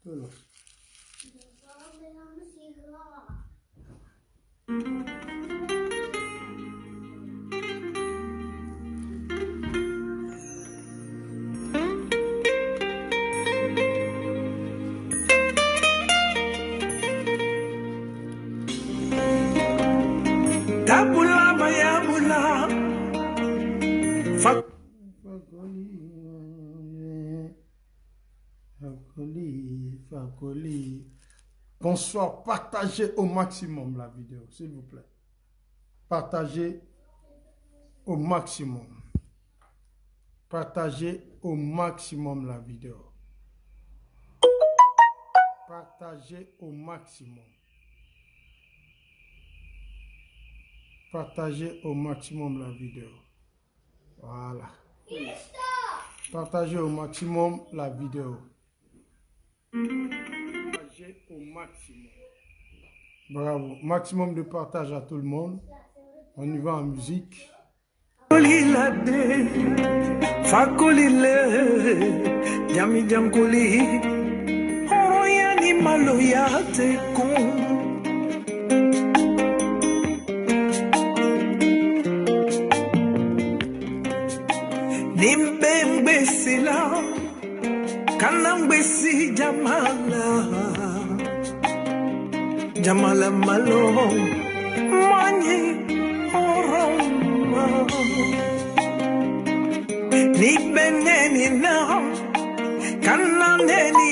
Voilà. Tabula mayabula Fakoli. Bonsoir, partagez au maximum la vidéo, s'il vous plaît. Partagez au maximum. Partagez au maximum la vidéo. Partagez au maximum. Partagez au maximum la vidéo. Voilà. Partagez au maximum la vidéo. Partagez au maximum. Bravo. Maximum de partage à tout le monde. On y va en musique. Fakolile, Yami Jamkoli, Horoyani Maloyate Kun. Nimbembe sila, Kanambesi Jamala Malo, Mani Horoma. Ni beneni na kananeni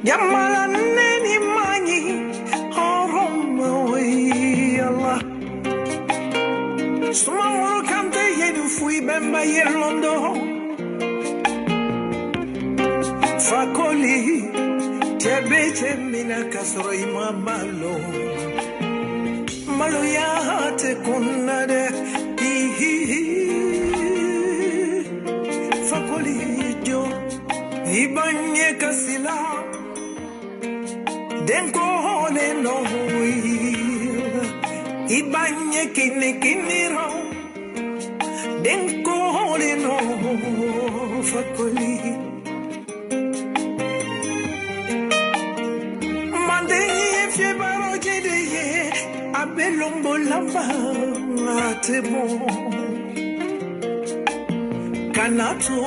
jamala neni mani horoma we Allah suma kante yedu fui bemba yelondo fakoli tebete mina kasro imamalo malo ya te kunade Fakolijo ibanye kasila denko hone no ibanye kiniro denko hone no fakoli mande fie baro jede abelombo lamba atebo Kanato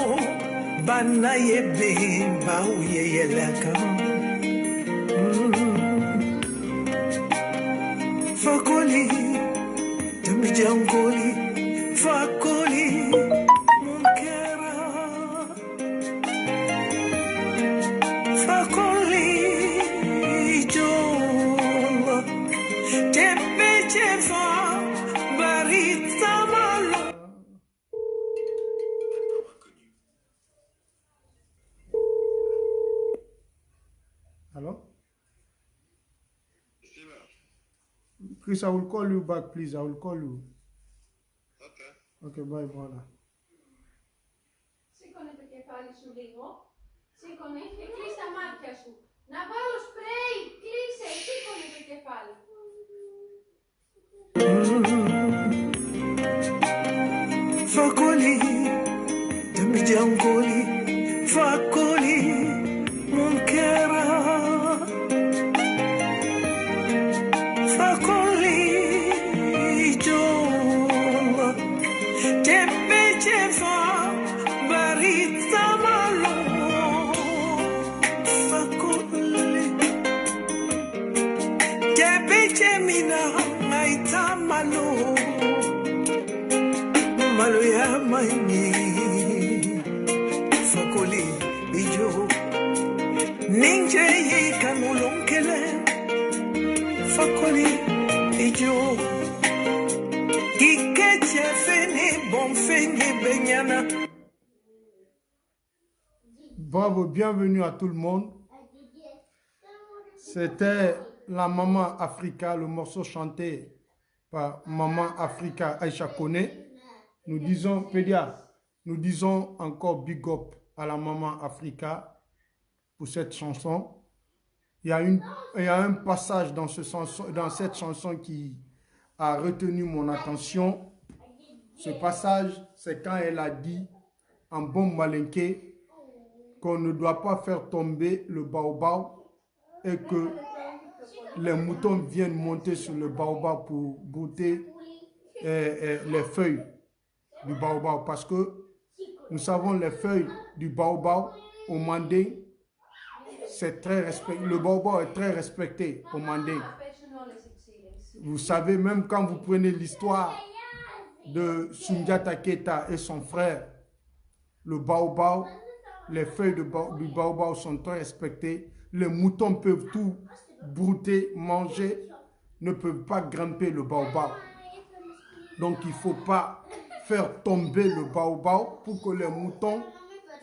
bana yebe bauye yelaka Fakoli demi jangoli Fakoli munkera Fakoli jola tepe chefa barita malo. Hello? Chris, I will call you back, please. I will call you. Okay. Okay, bye, brother. Σήκωνε το κεφάλι σου λίγο. Σήκωνε και κλείσε τα μάτια σου. Να βάλω σπρέι. Κλείσε. Σήκωνε το κεφάλι. Fakoli, demi jangoli, fakoli, munkera. Fakoli, jola, tepe chefa, barita malo. Fakoli, tepe chemina, naita malo. Malo ya mani Fakoli ijo Ninja ye kanulunkele Fakoli ijo Kikeche fene bon fene benyana. Bravo, bienvenue à tout le monde. C'était la Maman Africa, le morceau chanté par Maman Africa Aïcha Kone. Nous disons, Pédia, nous disons encore big up à la Maman Africa pour cette chanson. Il y a un passage dans cette chanson qui a retenu mon attention. Ce passage, c'est quand elle a dit en bon malinké qu'on ne doit pas faire tomber le baobab et que les moutons viennent monter sur le baobab pour goûter les feuilles du baobab. Parce que nous savons les feuilles du baobab au Mandé, c'est très respecté. Le baobab est très respecté au Mandé. Vous savez, même quand vous prenez l'histoire de Soundiata Keita et son frère, le baobab, les feuilles du baobab sont très respectées. Les moutons peuvent tout brouter, manger, ne peuvent pas grimper le baobab. Donc il ne faut pas faire tomber le baobab pour que les moutons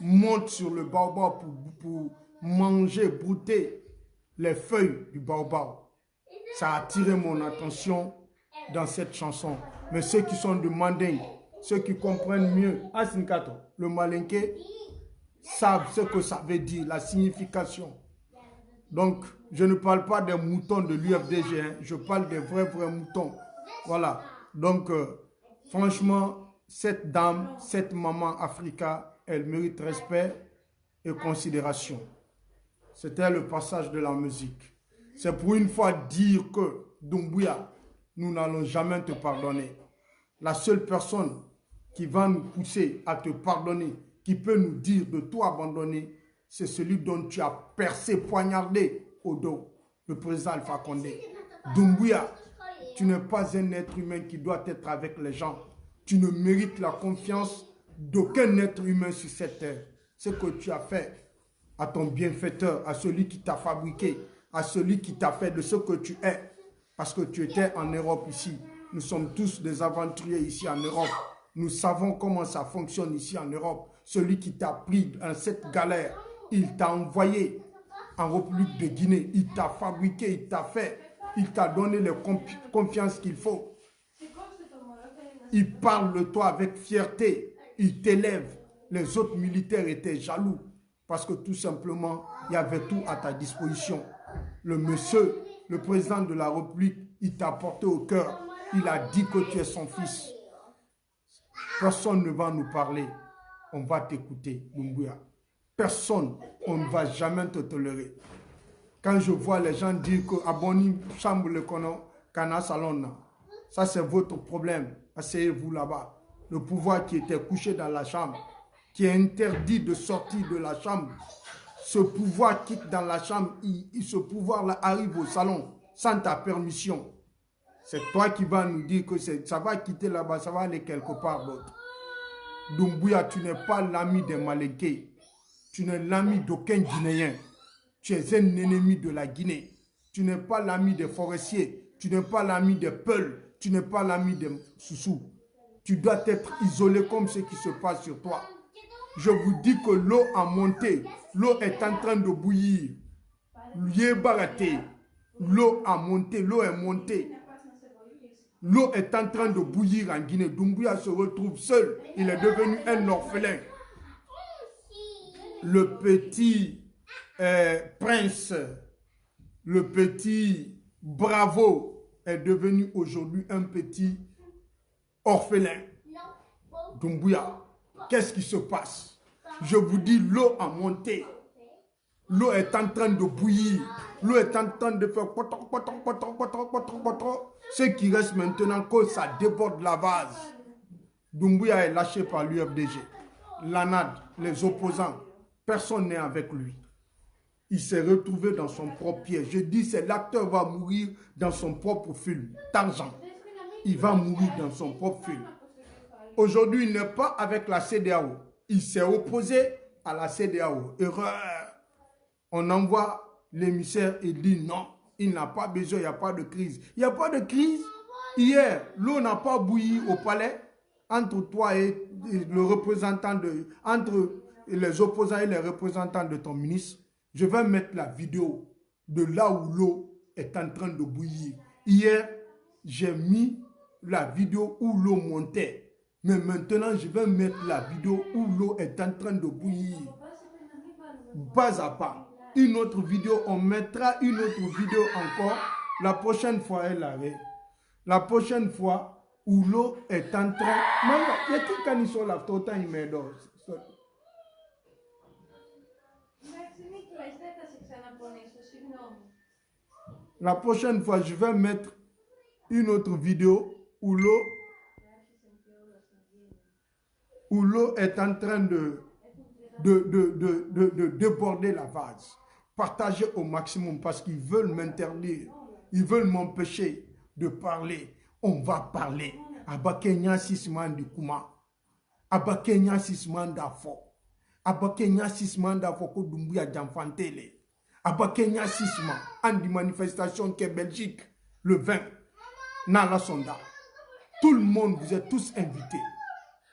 montent sur le baobab pour manger, brouter les feuilles du baobab. Ça a attiré mon attention dans cette chanson. Mais ceux qui sont de Manding, ceux qui comprennent mieux Asinkato, le Malinké, savent ce que ça veut dire, la signification. Donc, je ne parle pas des moutons de l'UFDG, hein, je parle des vrais moutons. Voilà. Donc, franchement, cette dame, cette maman Africa, elle mérite respect et considération. C'était le passage de la musique. C'est pour une fois dire que, Doumbouya, nous n'allons jamais te pardonner. La seule personne qui va nous pousser à te pardonner, qui peut nous dire de tout abandonner, c'est celui dont tu as percé, poignardé au dos, le président Alpha Condé. Doumbouya, tu n'es pas un être humain qui doit être avec les gens. Tu ne mérites la confiance d'aucun être humain sur cette terre. Ce que tu as fait à ton bienfaiteur, à celui qui t'a fabriqué, à celui qui t'a fait de ce que tu es. Parce que tu étais en Europe ici. Nous sommes tous des aventuriers ici en Europe. Nous savons comment ça fonctionne ici en Europe. Celui qui t'a pris dans cette galère, il t'a envoyé en République de Guinée. Il t'a fabriqué, il t'a fait. Il t'a donné les confiances qu'il faut. Il parle de toi avec fierté. Il t'élève. Les autres militaires étaient jaloux. Parce que tout simplement, il y avait tout à ta disposition. Le monsieur, le président de la République, il t'a porté au cœur. Il a dit que tu es son fils. Personne ne va nous parler. On va t'écouter, Doumbouya. Personne, on ne va jamais te tolérer. Quand je vois les gens dire que Aboni chambre le kono, kana salon, ça c'est votre problème. Asseyez-vous là-bas. Le pouvoir qui était couché dans la chambre, qui est interdit de sortir de la chambre, ce pouvoir quitte dans la chambre, ce pouvoir-là arrive au salon sans ta permission. C'est toi qui vas nous dire que ça va quitter là-bas, ça va aller quelque part d'autre. Doumbouya, tu n'es pas l'ami des Malinké. Tu n'es l'ami d'aucun Guinéen. Tu es un ennemi de la Guinée. Tu n'es pas l'ami des forestiers. Tu n'es pas l'ami des Peuls. Tu n'es pas l'ami des Soussous. Tu dois être isolé comme ce qui se passe sur toi. Je vous dis que l'eau a monté. L'eau est en train de bouillir. L'eau a monté. L'eau est montée. L'eau est en train de bouillir en Guinée. Doumbouya se retrouve seul. Il est devenu un orphelin. Le petit prince, le petit bravo est devenu aujourd'hui un petit orphelin. Doumbouya, qu'est-ce qui se passe? Je vous dis, l'eau a monté. L'eau est en train de bouillir. L'eau est en train de faire poton. Ce qui reste maintenant, que ça déborde la vase. Doumbouya est lâché par l'UFDG. L'ANAD, les opposants, personne n'est avec lui. Il s'est retrouvé dans son propre piège. Je dis, c'est l'acteur va mourir dans son propre film d'argent. Il va mourir dans son propre film. Aujourd'hui, il n'est pas avec la CEDEAO. Il s'est opposé à la CEDEAO. Erreur. On envoie l'émissaire et dit non, il n'a pas besoin, il n'y a pas de crise. Il n'y a pas de crise. Hier, l'eau n'a pas bouilli au palais entre toi et le représentant entre les opposants et les représentants de ton ministre. Je vais mettre la vidéo de là où l'eau est en train de bouillir. Hier, j'ai mis la vidéo où l'eau montait. Mais maintenant, je vais mettre la vidéo où l'eau est en train de bouillir. Pas à pas. Une autre vidéo, on mettra une autre vidéo encore. La prochaine fois, elle arrive. La prochaine fois où l'eau est en train... Non, il y a qui quand ils sont là, tout le temps, ils m'aident. Japonese, signomi. La prochaine fois, je vais mettre une autre vidéo où l'eau est en train de déborder la vase. Partagez au maximum parce qu'ils veulent m'interdire. Ils veulent m'empêcher de parler. On va parler. Abakenya sisman du kuma. Abakenya sisman d'afo. Abakenya sisman d'afo ko dumbuya jamfantele. Abakenya sisman en di manifestation qui est Belgique le 20. Nala Sonda. Tout le monde, vous êtes tous invités.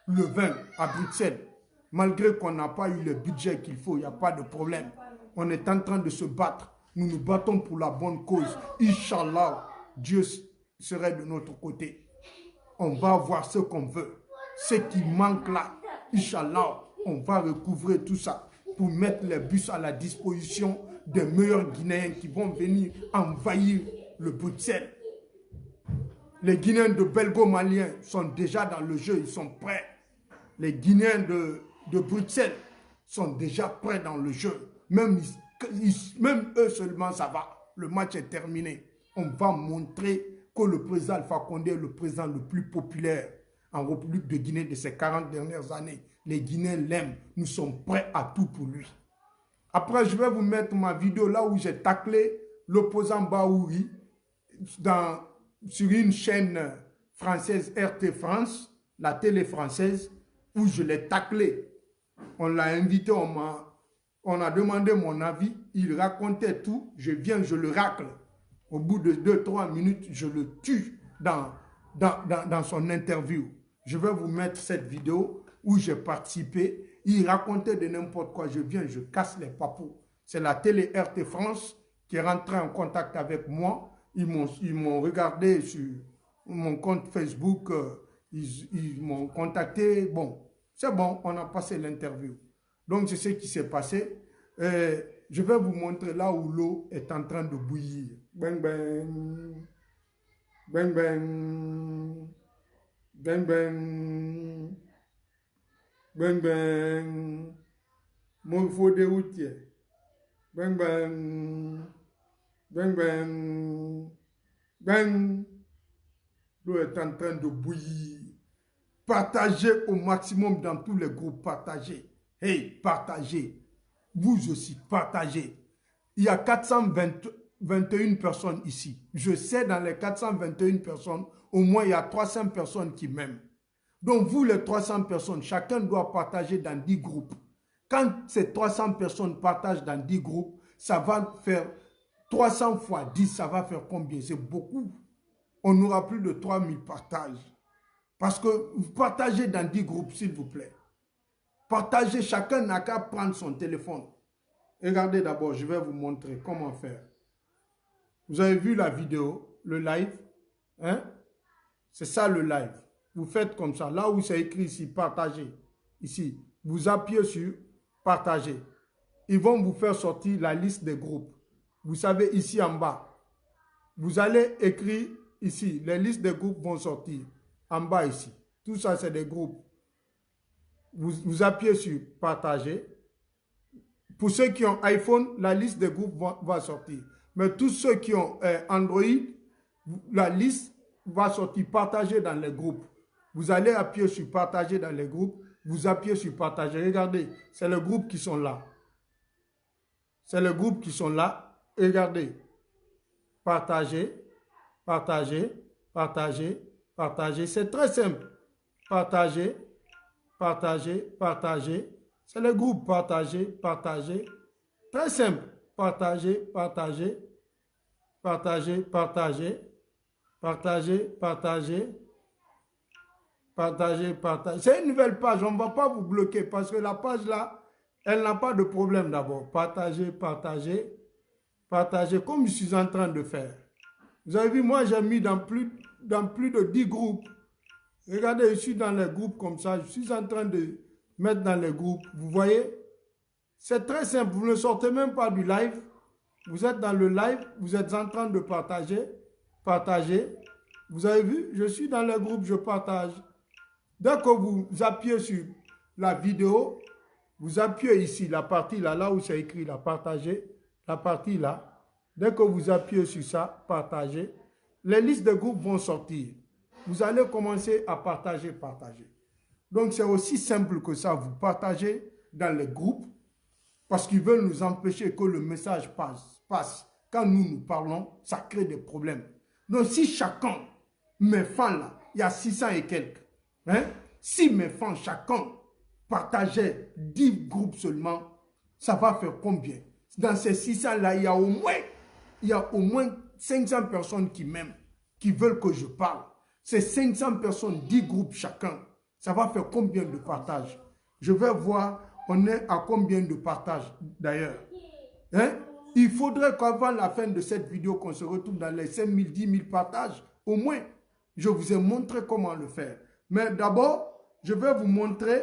Le 20 à Bruxelles. Malgré qu'on n'a pas eu le budget qu'il faut, il n'y a pas de problème. On est en train de se battre. Nous nous battons pour la bonne cause. Inch'Allah, Dieu serait de notre côté. On va avoir ce qu'on veut. Ce qui manque là, Inch'Allah, on va recouvrer tout ça pour mettre les bus à la disposition des meilleurs Guinéens qui vont venir envahir le Bruxelles. Les Guinéens de Belgo-Maliens sont déjà dans le jeu, ils sont prêts. Les Guinéens de Bruxelles sont déjà prêts dans le jeu. Même eux seulement, ça va. Le match est terminé. On va montrer que le président Alpha Condé est le président le plus populaire en République de Guinée de ces 40 dernières années. Les Guinéens l'aiment. Nous sommes prêts à tout pour lui. Après, je vais vous mettre ma vidéo là où j'ai taclé l'opposant Baouri sur une chaîne française, RT France, la télé française, où je l'ai taclé. On l'a invité, on a demandé mon avis, il racontait tout, je viens, je le racle. Au bout de 2-3 minutes, je le tue dans son interview. Je vais vous mettre cette vidéo où j'ai participé. Il racontait de n'importe quoi, je viens, je casse les papous. C'est la télé RT France qui est rentrée en contact avec moi. Ils m'ont regardé sur mon compte Facebook, ils m'ont contacté. Bon, c'est bon, on a passé l'interview. Donc, c'est ce qui s'est passé. Je vais vous montrer là où l'eau est en train de bouillir. Bang, bang. Bang, bang. Bang, bang. Bang, bang. Mon faux déroutier. Bang, bang. Bang, bang. Bang. L'eau est en train de bouillir. Partagez au maximum dans tous les groupes. Partagez. Hey, partagez. Vous aussi, partagez. Il y a 421 personnes ici. Je sais, dans les 421 personnes, au moins il y a 300 personnes qui m'aiment. Donc vous, les 300 personnes, chacun doit partager dans 10 groupes. Quand ces 300 personnes partagent dans 10 groupes, ça va faire 300 fois 10, ça va faire combien? C'est beaucoup. On n'aura plus de 3000 partages. Parce que vous partagez dans 10 groupes, s'il vous plaît. Partagez, chacun n'a qu'à prendre son téléphone. Regardez d'abord, je vais vous montrer comment faire. Vous avez vu la vidéo, le live, hein? C'est ça le live. Vous faites comme ça, là où c'est écrit ici, partager. Ici, vous appuyez sur partager. Ils vont vous faire sortir la liste des groupes. Vous savez, ici en bas, vous allez écrire ici, les listes des groupes vont sortir. En bas ici, tout ça c'est des groupes. Vous appuyez sur partager. Pour ceux qui ont iPhone, la liste des groupes va sortir. Mais tous ceux qui ont Android, la liste va sortir partager dans les groupes. Vous allez appuyer sur partager dans les groupes. Vous appuyez sur partager. Regardez, c'est les groupes qui sont là. C'est les groupes qui sont là. Regardez. Partager, partager, partager, partager. C'est très simple. Partager, partager, partager. C'est le groupe partager, partager. Très simple. Partager, partager, partager, partager, partager, partager, partager, partager. C'est une nouvelle page. On ne va pas vous bloquer parce que la page là, elle n'a pas de problème d'abord. Partager, partager, partager comme je suis en train de faire. Vous avez vu, moi j'ai mis dans plus de 10 groupes. Regardez, je suis dans les groupes comme ça. Je suis en train de mettre dans les groupes. Vous voyez? C'est très simple. Vous ne sortez même pas du live. Vous êtes dans le live. Vous êtes en train de partager. Partager. Vous avez vu? Je suis dans les groupes. Je partage. Dès que vous appuyez sur la vidéo, vous appuyez ici, la partie là où c'est écrit, la partager. la partie là, dès que vous appuyez sur ça, partager, les listes de groupes vont sortir. Vous allez commencer à partager. Donc, c'est aussi simple que ça. Vous partagez dans les groupes parce qu'ils veulent nous empêcher que le message passe. Quand nous parlons, ça crée des problèmes. Donc, si chacun, mes fans là, il y a 600 et quelques, hein, si mes fans, chacun partageait 10 groupes seulement, ça va faire combien? Dans ces 600 là, il y a au moins 500 personnes qui m'aiment, qui veulent que je parle. Ces 500 personnes, 10 groupes chacun, ça va faire combien de partages? Je vais voir, on est à combien de partages d'ailleurs. Hein? Il faudrait qu'avant la fin de cette vidéo, qu'on se retrouve dans les 5 000, 10 000 partages. Au moins, je vous ai montré comment le faire. Mais d'abord, je vais vous montrer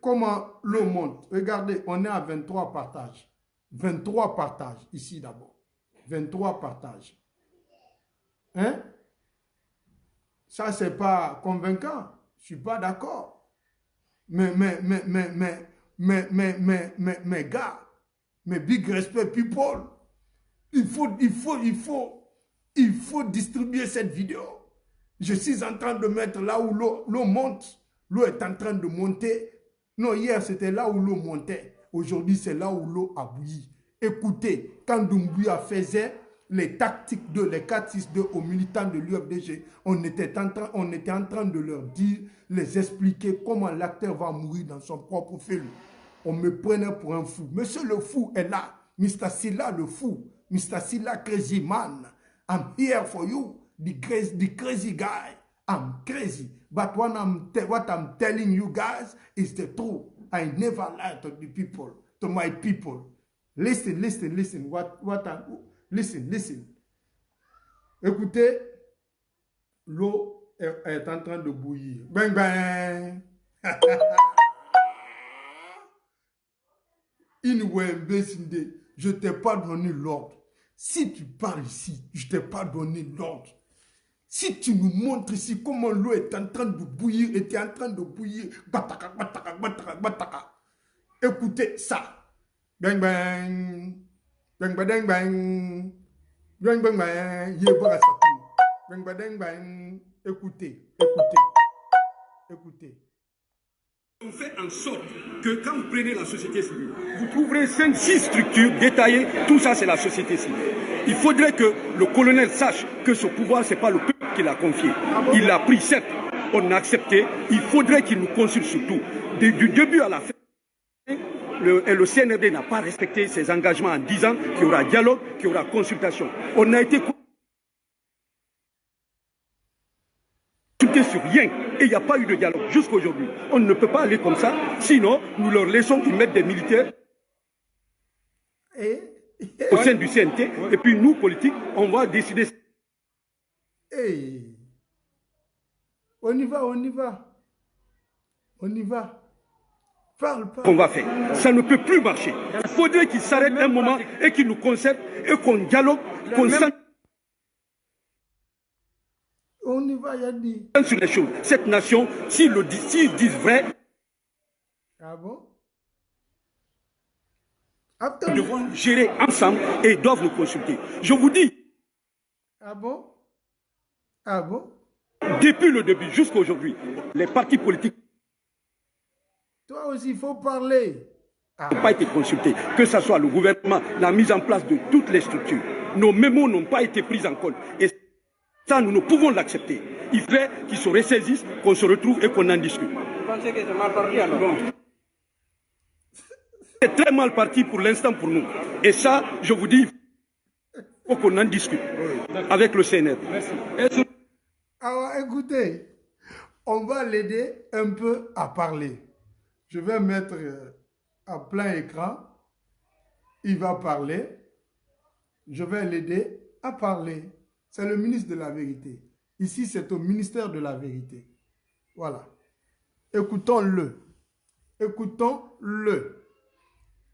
comment l'eau monte. Regardez, on est à 23 partages. 23 partages, ici d'abord. 23 partages. Hein? Ça, c'est pas convaincant. Je suis pas d'accord. Mais, gars, mais big respect people. Il faut distribuer cette vidéo. Je suis en train de mettre là où l'eau monte. L'eau est en train de monter. Non, hier, c'était là où l'eau montait. Aujourd'hui, c'est là où l'eau a bouilli. Écoutez, quand Doumbouya faisait les tactiques de les 4-6-2 aux militants de l'UFDG, on était en train de leur dire, les expliquer comment l'acteur va mourir dans son propre film. On me prenait pour un fou. Monsieur le fou est là. Mr. Silla le fou. Mr. Silla crazy man. I'm here for you. The crazy guy. I'm crazy. But what I'm telling you guys is the truth. I never lie to the people, to my people. Listen. Listen. Écoutez, l'eau est en train de bouillir. Bang, bang. Je t'ai pas donné l'ordre. Si tu parles ici, je t'ai pas donné l'ordre. Si tu nous montres ici comment l'eau est en train de bouillir, était en train de bouillir, bataka. Écoutez ça. Bang bang. Bang bang bang. Bang bang bang. Bang bang bang. Écoutez. On fait en sorte que quand vous prenez la société civile, vous trouverez 5-6 structures détaillées. Tout ça, c'est la société civile. Il faudrait que le colonel sache que ce pouvoir, ce n'est pas le peuple qui l'a confié. Il l'a pris, certes, on a accepté. Il faudrait qu'il nous consulte surtout. Du début à la fin, le CNRD n'a pas respecté ses engagements en disant qu'il y aura dialogue, qu'il y aura consultation. On a été consulté sur rien. Et il n'y a pas eu de dialogue jusqu'à aujourd'hui. On ne peut pas aller comme ça, sinon nous leur laissons qu'ils mettent des militaires au sein du CNT, et puis nous, politiques, on va décider. On y va. Parle. On va faire. Ça ne peut plus marcher. Il faudrait qu'ils s'arrêtent un moment et qu'ils nous concertent et qu'on dialogue, qu'on s'entende. On y va, Yadi. Sur les choses. Cette nation, s'ils disent vrai, ah bon? Nous devons gérer ensemble et ils doivent nous consulter. Je vous dis. Ah bon? Depuis le début jusqu'à aujourd'hui, les partis politiques toi aussi, il faut parler. n'ont pas été consultés. Que ce soit le gouvernement, la mise en place de toutes les structures. Nos mémos n'ont pas été pris en compte. Et ça, nous ne pouvons l'accepter. Il faudrait qu'ils se ressaisissent, qu'on se retrouve et qu'on en discute. Vous pensez que c'est mal parti alors? C'est très mal parti pour l'instant pour nous. Et ça, je vous dis, il faut qu'on en discute avec le CNR. Merci. Alors, écoutez, on va l'aider un peu à parler. Je vais mettre à plein écran. Il va parler. Je vais l'aider à parler. C'est le ministre de la vérité. Ici, c'est au ministère de la vérité. Voilà. Écoutons-le.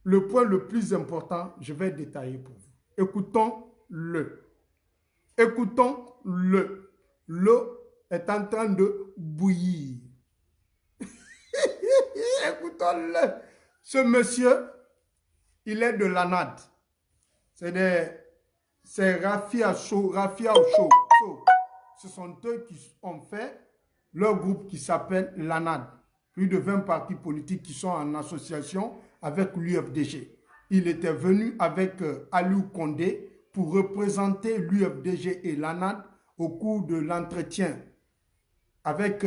Le point le plus important, je vais détailler pour vous. Écoutons-le. L'eau est en train de bouillir. Écoutons-le. Ce monsieur, il est de l'ANAD. C'est Rafia Show, Rafia Show. Ce sont eux qui ont fait leur groupe qui s'appelle l'ANAD. Plus de 20 partis politiques qui sont en association avec l'UFDG. Il était venu avec Aliou Condé pour représenter l'UFDG et l'ANAD au cours de l'entretien avec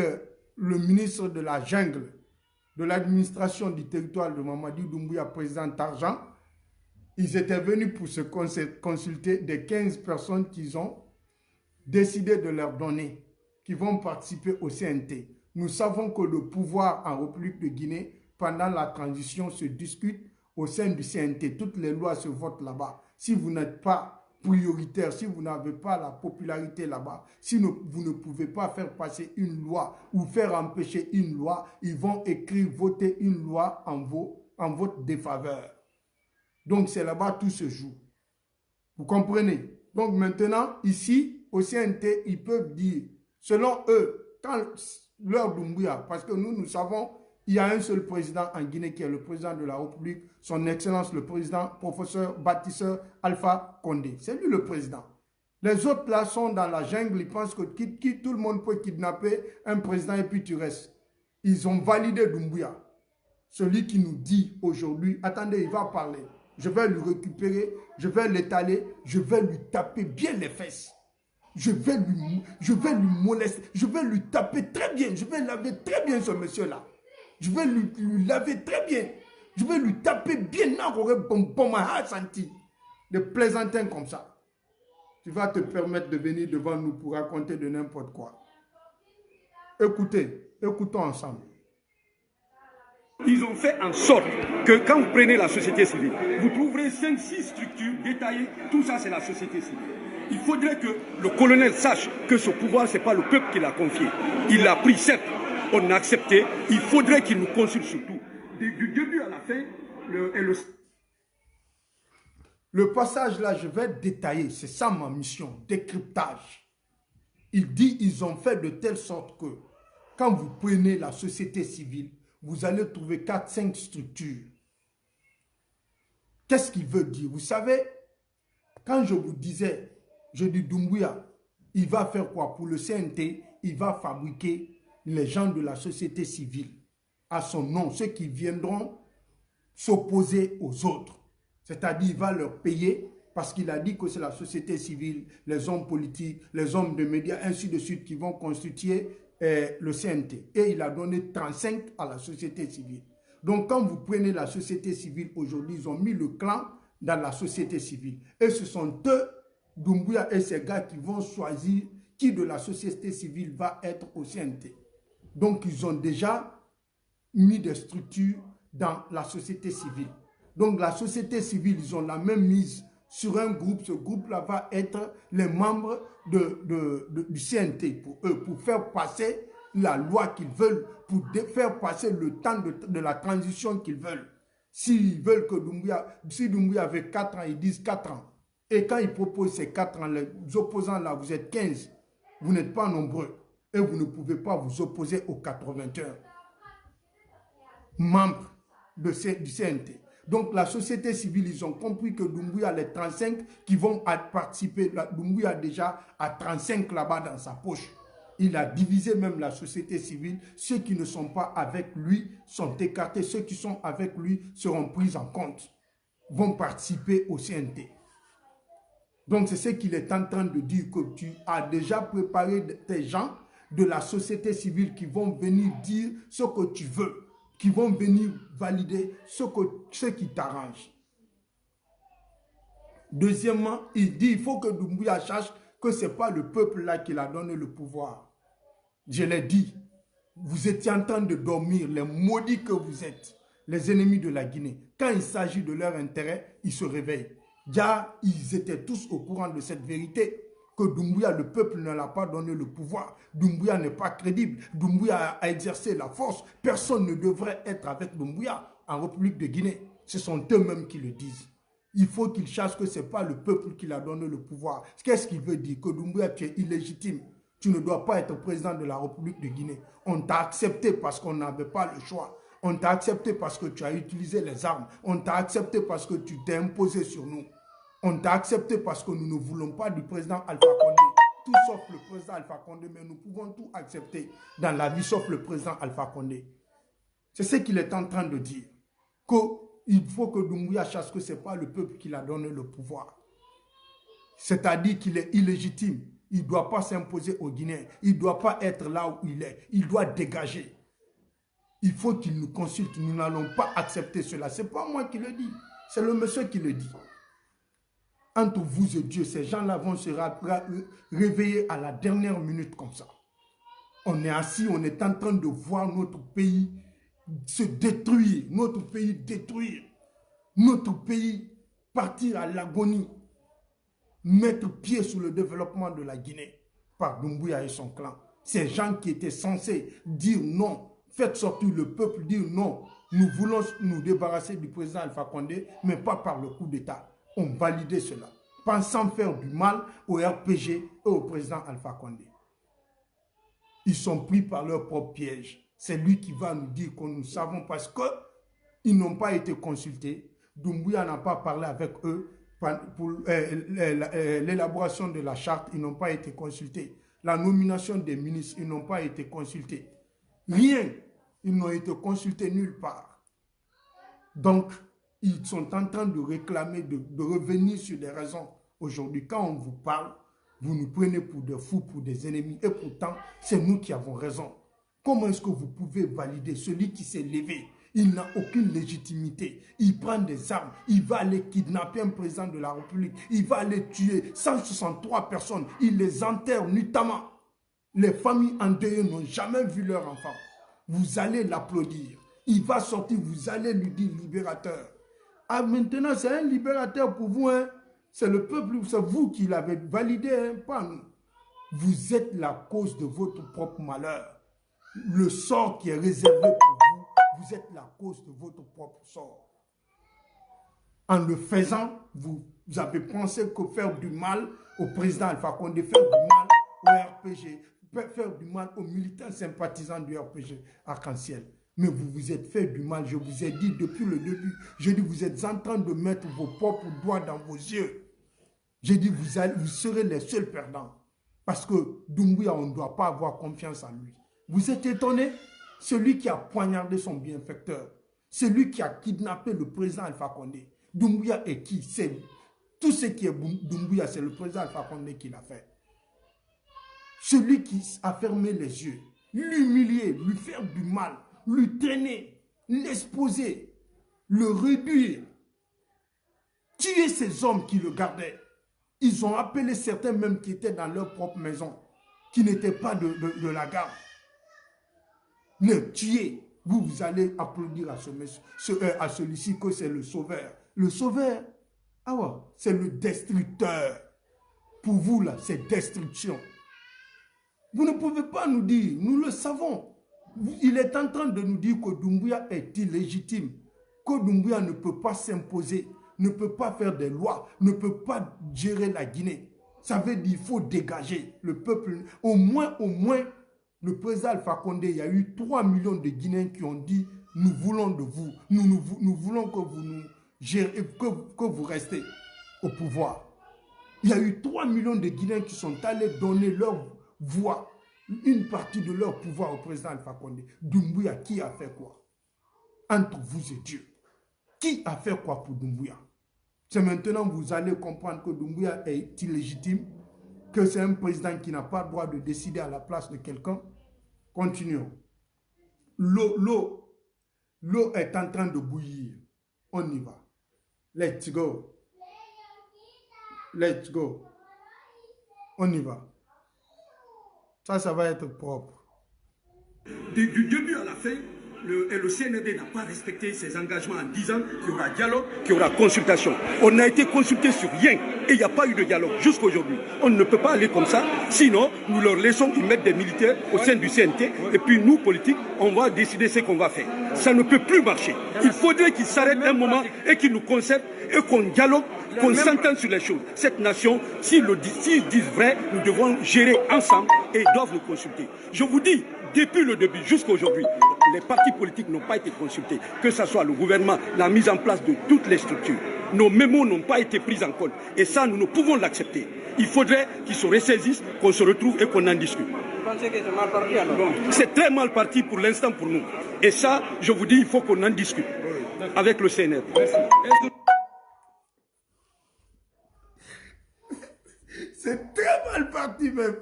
le ministre de la Jungle, de l'administration du territoire de Mamadi Doumbouya, président Tarjan. Ils étaient venus pour se consulter des 15 personnes qu'ils ont décidé de leur donner, qui vont participer au CNT. Nous savons que le pouvoir en République de Guinée, pendant la transition, se discute au sein du CNT. Toutes les lois se votent là-bas. Si vous n'êtes pas prioritaire, si vous n'avez pas la popularité là-bas, si vous ne pouvez pas faire passer une loi ou faire empêcher une loi, ils vont écrire, voter une loi en votre défaveur. Donc c'est là-bas tout se joue. Vous comprenez? Donc maintenant, ici, au CNT, ils peuvent dire, selon eux, quand leur Doumbouya, parce que nous savons, il y a un seul président en Guinée qui est le président de la République, son Excellence le président, professeur bâtisseur Alpha Condé. C'est lui le président. Les autres là sont dans la jungle, ils pensent que tout le monde peut kidnapper un président et puis tu restes. Ils ont validé Doumbouya. Celui qui nous dit aujourd'hui, attendez, il va parler. Je vais lui récupérer, je vais l'étaler, je vais lui taper bien les fesses. Je vais lui molester, je vais lui taper très bien, je vais laver très bien ce monsieur-là. Je vais lui laver très bien. Je vais lui taper bien. De plaisantin comme ça. Tu vas te permettre de venir devant nous pour raconter de n'importe quoi. Écoutez, écoutons ensemble. Ils ont fait en sorte que quand vous prenez la société civile, vous trouverez 5-6 structures détaillées. Tout ça, c'est la société civile. Il faudrait que le colonel sache que ce pouvoir, ce n'est pas le peuple qui l'a confié. Il l'a pris, certes, on a accepté. Il faudrait qu'il nous consulte surtout. Du début à la fin, le passage là, je vais détailler. C'est ça ma mission, décryptage. Il dit, ils ont fait de telle sorte que quand vous prenez la société civile, vous allez trouver 4-5 structures. Qu'est-ce qu'il veut dire? Vous savez, quand je vous disais, je dis Doumbouya, il va faire quoi? Pour le CNT, il va fabriquer les gens de la société civile à son nom, ceux qui viendront s'opposer aux autres. C'est-à-dire, il va leur payer parce qu'il a dit que c'est la société civile, les hommes politiques, les hommes de médias, ainsi de suite, qui vont constituer le CNT. Et il a donné 35 à la société civile. Donc, quand vous prenez la société civile aujourd'hui, ils ont mis le clan dans la société civile. Et ce sont eux, Doumbouya et ses gars, qui vont choisir qui de la société civile va être au CNT. Donc, ils ont déjà mis des structures dans la société civile. Donc, la société civile, ils ont la même mise sur un groupe. Ce groupe-là va être les membres du CNT pour eux, pour faire passer la loi qu'ils veulent, pour faire passer le temps de la transition qu'ils veulent. S'ils veulent que Doumbouya, si Doumbouya avait 4 ans, ils disent 4 ans. Et quand ils proposent ces 4 ans, les opposants là, vous êtes 15, vous n'êtes pas nombreux. Et vous ne pouvez pas vous opposer aux 80 heures. Membres du CNT. Donc la société civile, ils ont compris que Doumbouya, les 35 qui vont participer, Doumbouya déjà a 35 là-bas dans sa poche. Il a divisé même la société civile. Ceux qui ne sont pas avec lui sont écartés. Ceux qui sont avec lui seront pris en compte. Vont participer au CNT. Donc c'est ce qu'il est en train de dire, que tu as déjà préparé tes gens de la société civile qui vont venir dire ce que tu veux, qui vont venir valider ce qui t'arrange. Deuxièmement, il dit, il faut que Doumbouya sache que ce n'est pas le peuple là qui l'a donné le pouvoir. Je l'ai dit, vous étiez en train de dormir, les maudits que vous êtes, les ennemis de la Guinée. Quand il s'agit de leur intérêt, ils se réveillent. Déjà, ils étaient tous au courant de cette vérité, que Doumbouya, le peuple ne l'a pas donné le pouvoir. Doumbouya n'est pas crédible. Doumbouya a exercé la force. Personne ne devrait être avec Doumbouya en République de Guinée. Ce sont eux-mêmes qui le disent. Il faut qu'ils sachent que ce n'est pas le peuple qui l'a donné le pouvoir. Qu'est-ce qu'il veut dire? Que Doumbouya, tu es illégitime. Tu ne dois pas être président de la République de Guinée. On t'a accepté parce qu'on n'avait pas le choix. On t'a accepté parce que tu as utilisé les armes. On t'a accepté parce que tu t'es imposé sur nous. On t'a accepté parce que nous ne voulons pas du président Alpha Condé. Tout sauf le président Alpha Condé, mais nous pouvons tout accepter dans la vie sauf le président Alpha Condé. C'est ce qu'il est en train de dire. Qu'il faut que Doumbouya sache que ce n'est pas le peuple qui l'a donné le pouvoir. C'est-à-dire qu'il est illégitime. Il ne doit pas s'imposer aux Guinéens. Il ne doit pas être là où il est. Il doit dégager. Il faut qu'il nous consulte. Nous n'allons pas accepter cela. Ce n'est pas moi qui le dis. C'est le monsieur qui le dit. Entre vous et Dieu, ces gens-là vont se réveiller à la dernière minute comme ça. On est assis, on est en train de voir notre pays se détruire, notre pays détruire, notre pays partir à l'agonie, mettre pied sur le développement de la Guinée par Doumbouya et son clan. Ces gens qui étaient censés dire non, faites sortir le peuple, dire non, nous voulons nous débarrasser du président Alpha Condé, mais pas par le coup d'État. On validait cela, pensant faire du mal au RPG et au président Alpha Condé. Ils sont pris par leur propre piège. C'est lui qui va nous dire que nous savons parce qu'ils n'ont pas été consultés. Doumbouya n'a pas parlé avec eux pour l'élaboration de la charte. Ils n'ont pas été consultés. La nomination des ministres, ils n'ont pas été consultés. Rien. Ils n'ont été consultés nulle part. Donc, ils sont en train de réclamer, de revenir sur des raisons. Aujourd'hui, quand on vous parle, vous nous prenez pour des fous, pour des ennemis. Et pourtant, c'est nous qui avons raison. Comment est-ce que vous pouvez valider celui qui s'est levé? Il n'a aucune légitimité. Il prend des armes. Il va aller kidnapper un président de la République. Il va aller tuer 163 personnes. Il les enterre nuitamment. Les familles endeuillées n'ont jamais vu leur enfant. Vous allez l'applaudir. Il va sortir, vous allez lui dire libérateur. Ah, maintenant, c'est un libérateur pour vous. Hein? C'est le peuple, c'est vous qui l'avez validé, hein? Pas nous. Vous êtes la cause de votre propre malheur. Le sort qui est réservé pour vous, vous êtes la cause de votre propre sort. En le faisant, vous avez pensé que faire du mal au président Alpha Condé, faire du mal au RPG, faire du mal aux militants sympathisants du RPG Arc-en-Ciel. Mais vous vous êtes fait du mal, je vous ai dit depuis le début. Je dis, vous êtes en train de mettre vos propres doigts dans vos yeux. J'ai dit, vous serez les seuls perdants. Parce que Doumbouya, on ne doit pas avoir confiance en lui. Vous êtes étonné? Celui qui a poignardé son bienfaiteur, celui qui a kidnappé le président Alpha Condé. Doumbouya est qui? C'est tout ce qui est Doumbouya, c'est le président Alpha Condé qui l'a fait. Celui qui a fermé les yeux, l'humilier, lui faire du mal, lui traîner, l'exposer, le réduire, tuer ces hommes qui le gardaient. Ils ont appelé certains même qui étaient dans leur propre maison, qui n'étaient pas de la garde. Le tuer. Vous allez applaudir à celui-ci que c'est le sauveur. Le sauveur, ah ouais, c'est le destructeur. Pour vous là, c'est destruction. Vous ne pouvez pas nous dire, nous le savons. Il est en train de nous dire que Doumbouya est illégitime, que Doumbouya ne peut pas s'imposer, ne peut pas faire des lois, ne peut pas gérer la Guinée. Ça veut dire qu'il faut dégager le peuple. Au moins, le président Alpha Condé, il y a eu 3 millions de Guinéens qui ont dit « Nous voulons de vous, nous voulons que vous nous gérez, que vous restez au pouvoir. » Il y a eu 3 millions de Guinéens qui sont allés donner leur voix, une partie de leur pouvoir au président Alpha Condé. Doumbouya, qui a fait quoi? Entre vous et Dieu. Qui a fait quoi pour Doumbouya? C'est maintenant que vous allez comprendre que Doumbouya est illégitime, que c'est un président qui n'a pas le droit de décider à la place de quelqu'un. Continuons. L'eau est en train de bouillir. On y va. Let's go. Let's go. On y va. Ça va être propre. Du début à la fin, le CNRD n'a pas respecté ses engagements en disant qu'il y aura dialogue, qu'il y aura consultation. On a été consulté sur rien et il n'y a pas eu de dialogue jusqu'à aujourd'hui. On ne peut pas aller comme ça, sinon nous leur laissons y mettre des militaires au sein du CNT et puis nous, politiques, on va décider ce qu'on va faire. Ça ne peut plus marcher. Il faudrait qu'ils s'arrêtent un moment et qu'ils nous concertent et qu'on dialogue, qu'on s'entende sur les choses. Cette nation, s'ils disent vrai, nous devons gérer ensemble et ils doivent nous consulter. Je vous dis, depuis le début jusqu'à aujourd'hui, les partis politiques n'ont pas été consultés, que ce soit le gouvernement, la mise en place de toutes les structures. nos mémos n'ont pas été pris en compte. Et ça, nous ne pouvons l'accepter. Il faudrait qu'ils se ressaisissent, qu'on se retrouve et qu'on en discute. Vous pensez que c'est mal parti alors? C'est très mal parti pour l'instant pour nous. Et ça, je vous dis, il faut qu'on en discute avec le CNR. C'est très mal parti même.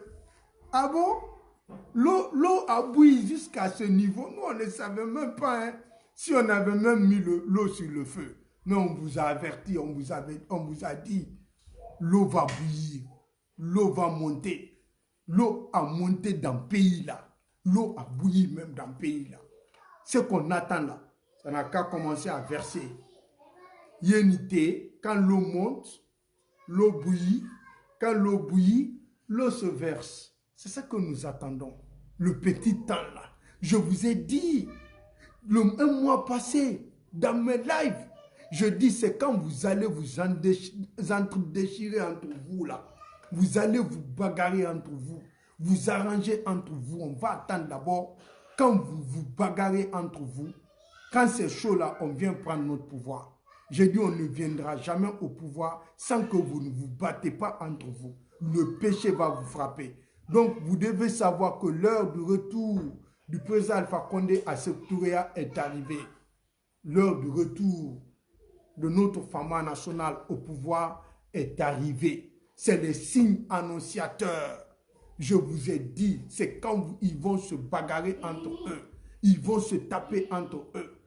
Ah bon? L'eau a bouilli jusqu'à ce niveau. Nous, on ne savait même pas si on avait même mis l'eau sur le feu. Mais on vous a averti, on vous a dit, l'eau va bouillir, l'eau va monter. L'eau a monté dans le pays là. L'eau a bouilli même dans le pays là. Ce qu'on attend là, ça n'a qu'à commencer à verser. Yénité, quand l'eau monte, l'eau bouillit. Quand l'eau bouillit, l'eau se verse. C'est ça que nous attendons. Le petit temps là. Je vous ai dit, un mois passé, dans mes lives, je dis c'est quand vous allez vous entre-déchirer entre vous là. Vous allez vous bagarrer entre vous. Vous arranger entre vous. On va attendre d'abord. Quand vous vous bagarrez entre vous, quand c'est chaud là, on vient prendre notre pouvoir. J'ai dit on ne viendra jamais au pouvoir sans que vous ne vous battez pas entre vous. Le péché va vous frapper. Donc vous devez savoir que l'heure du retour du président Alpha Condé à Secouria est arrivée. L'heure du retour de notre Fama national au pouvoir est arrivée. C'est le signe annonciateur. Je vous ai dit, c'est quand ils vont se bagarrer entre eux. Ils vont se taper entre eux.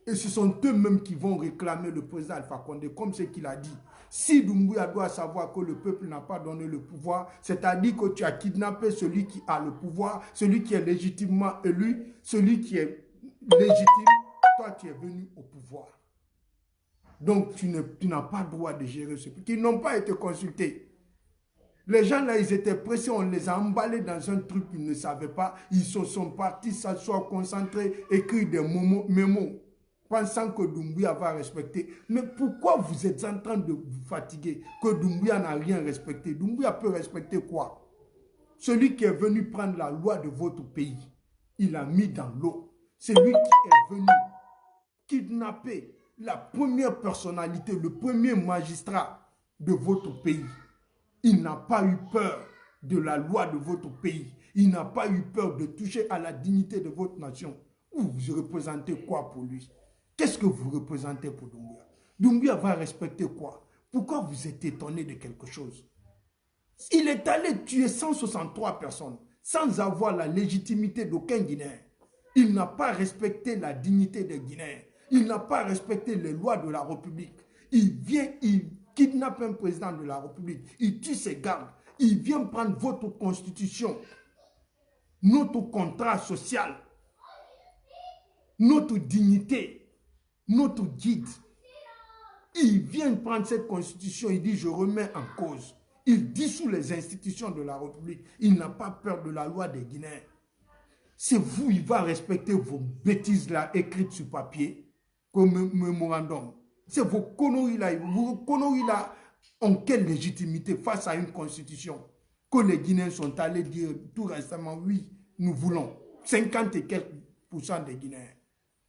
Et ce sont eux-mêmes qui vont réclamer le président Alpha Condé, comme ce qu'il a dit. Si Doumbouya doit savoir que le peuple n'a pas donné le pouvoir, c'est-à-dire que tu as kidnappé celui qui a le pouvoir, celui qui est légitimement élu, celui qui est légitime, toi tu es venu au pouvoir. Donc tu n'as pas le droit de gérer ce peuple. Ils n'ont pas été consultés. Les gens là, ils étaient pressés, on les a emballés dans un truc qu'ils ne savaient pas. Ils se sont partis s'asseoir, concentrés, écrire des mémos, pensant que Doumbouya va respecter. Mais pourquoi vous êtes en train de vous fatiguer que Doumbouya n'a rien respecté? Doumbouya peut respecter quoi? Celui qui est venu prendre la loi de votre pays, il l'a mis dans l'eau. C'est lui qui est venu kidnapper la première personnalité, le premier magistrat de votre pays. Il n'a pas eu peur de la loi de votre pays. Il n'a pas eu peur de toucher à la dignité de votre nation. Vous représentez quoi pour lui? Qu'est-ce que vous représentez pour Doumbouya? Doumbouya va respecter quoi? Pourquoi vous êtes étonné de quelque chose? Il est allé tuer 163 personnes sans avoir la légitimité d'aucun Guinéen. Il n'a pas respecté la dignité des Guinéens. Il n'a pas respecté les lois de la République. Il vient, il kidnappe un président de la République. Il tue ses gardes. Il vient prendre votre constitution, notre contrat social, notre dignité, notre guide. Il vient prendre cette constitution, il dit je remets en cause. Il dissout les institutions de la République. Il n'a pas peur de la loi des Guinéens. C'est vous, il va respecter vos bêtises là écrites sur papier comme mémorandum. C'est vos conneries là. Vos conneries là ont quelle légitimité face à une constitution que les Guinéens sont allés dire tout récemment, oui, nous voulons 50 et quelques % des Guinéens.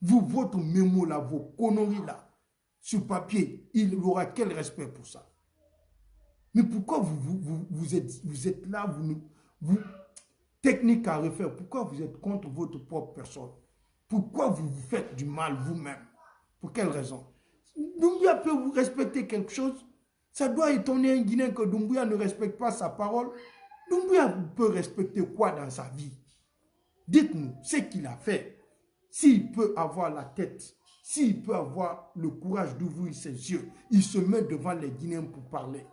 Vous, votre mémo là, vos conneries là, sur papier, il aura quel respect pour ça? Mais pourquoi vous êtes là, vous technique à refaire, pourquoi vous êtes contre votre propre personne? Pourquoi vous vous faites du mal vous-même? Pour quelle raison? Doumbouya peut vous respecter quelque chose? Ça doit étonner un Guinéen que Doumbouya ne respecte pas sa parole. Doumbouya peut respecter quoi dans sa vie? Dites-nous ce qu'il a fait. S'il peut avoir la tête, s'il peut avoir le courage d'ouvrir ses yeux, il se met devant les Guinéens pour parler.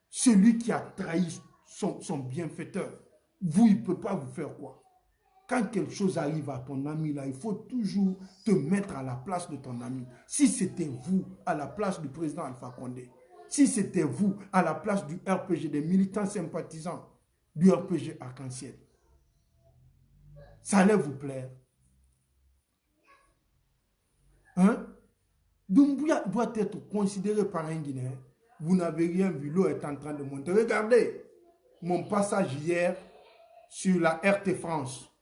Celui qui a trahi son bienfaiteur, vous, il ne peut pas vous faire quoi? Quand quelque chose arrive à ton ami là, il faut toujours te mettre à la place de ton ami. Si c'était vous à la place du président Alpha Condé, si c'était vous à la place du RPG, des militants sympathisants du RPG Arc-en-Ciel, ça allait vous plaire? Hein? Doumbouya doit être considéré par un Guinéen. Vous n'avez rien vu, l'eau est en train de monter. Regardez mon passage hier sur la RT France,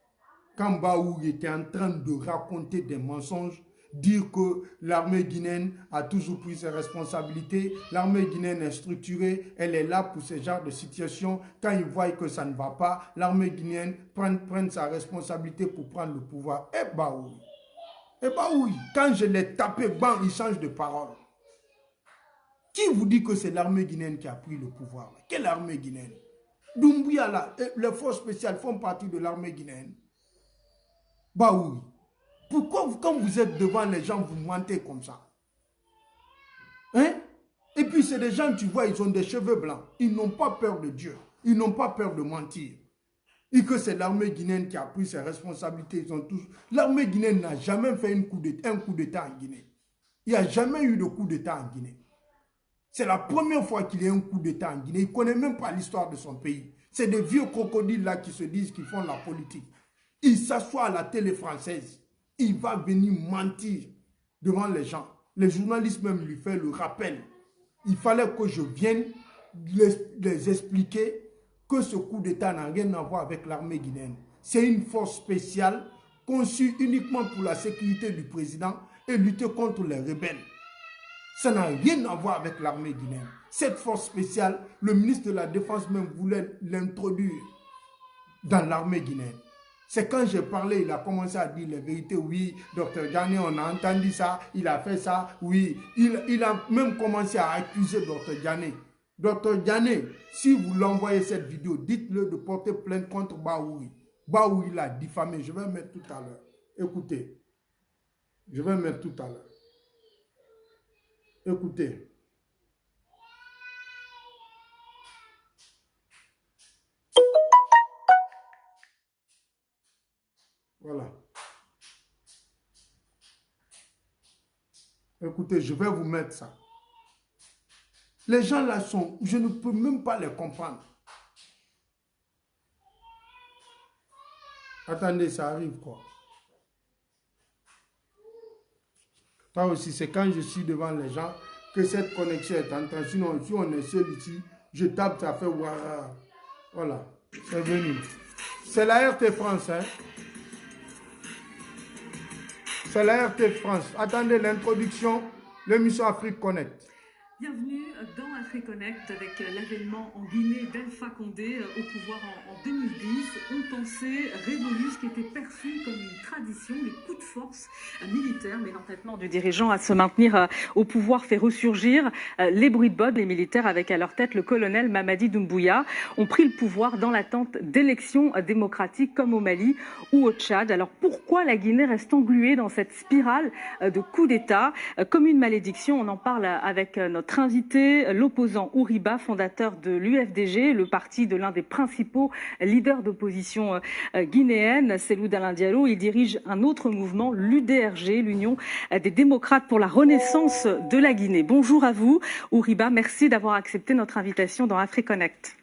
quand Baou était en train de raconter des mensonges, dire que l'armée guinéenne a toujours pris ses responsabilités. L'armée guinéenne est structurée, elle est là pour ce genre de situation. Quand ils voient que ça ne va pas, l'armée guinéenne prenne sa responsabilité pour prendre le pouvoir. Eh bah oui. Eh bah oui. Quand je l'ai tapé, bam, il change de parole. Qui vous dit que c'est l'armée guinéenne qui a pris le pouvoir? Quelle armée guinéenne? Doumbouya là, les forces spéciales font partie de l'armée guinéenne. Bah oui. Pourquoi, quand vous êtes devant les gens, vous mentez comme ça? Hein? Et puis, c'est des gens, tu vois, ils ont des cheveux blancs. Ils n'ont pas peur de Dieu. Ils n'ont pas peur de mentir. Et que c'est l'armée guinéenne qui a pris ses responsabilités. Ils ont tous... L'armée guinéenne n'a jamais fait un coup d'État en Guinée. Il n'y a jamais eu de coup d'État en Guinée. C'est la première fois qu'il y a un coup d'État en Guinée. Il ne connaît même pas l'histoire de son pays. C'est des vieux crocodiles là qui se disent qu'ils font la politique. Il s'assoit à la télé française. Il va venir mentir devant les gens. Les journalistes même lui font le rappel. Il fallait que je vienne les expliquer que ce coup d'État n'a rien à voir avec l'armée guinéenne. C'est une force spéciale conçue uniquement pour la sécurité du président et lutter contre les rebelles. Ça n'a rien à voir avec l'armée guinéenne. Cette force spéciale, le ministre de la Défense même voulait l'introduire dans l'armée guinéenne. C'est quand j'ai parlé, il a commencé à dire les vérités. Oui, Dr Diané, on a entendu ça, il a fait ça. Oui, il a même commencé à accuser Dr Diané. Dr Diané, si vous l'envoyez cette vidéo, dites-le de porter plainte contre Baouri. Baouri l'a diffamé. Je vais mettre tout à l'heure. Écoutez. Je vais mettre tout à l'heure. Écoutez. Voilà. Écoutez, je vais vous mettre ça. Les gens là sont... Je ne peux même pas les comprendre. Attendez, ça arrive quoi. Ça aussi, c'est quand je suis devant les gens que cette connexion est en train. Sinon, si on est seul ici, je tape, ça fait... Voilà, c'est venu. C'est la RT France, hein. C'est la RT France. Attendez l'introduction, l'émission Afrique Connect. Bienvenue dans AfriConnect avec l'avènement en Guinée d'Alpha Condé au pouvoir en 2010. On pensait révolu ce qui était perçu comme une tradition, les coups de force militaires. Mais l'entêtement du dirigeant à se maintenir au pouvoir fait ressurgir les bruits de bottes. Les militaires, avec à leur tête le colonel Mamadi Doumbouya, ont pris le pouvoir dans l'attente d'élections démocratiques comme au Mali ou au Tchad. Alors pourquoi la Guinée reste engluée dans cette spirale de coups d'État comme une malédiction? On en parle avec notre invité, l'opposant Ouriba, fondateur de l'UFDG, le parti de l'un des principaux leaders d'opposition guinéenne, Cellou Dalein Diallo. Il dirige un autre mouvement, l'UDRG, l'Union des démocrates pour la renaissance de la Guinée. Bonjour à vous, Ouriba. Merci d'avoir accepté notre invitation dans AfriConnect.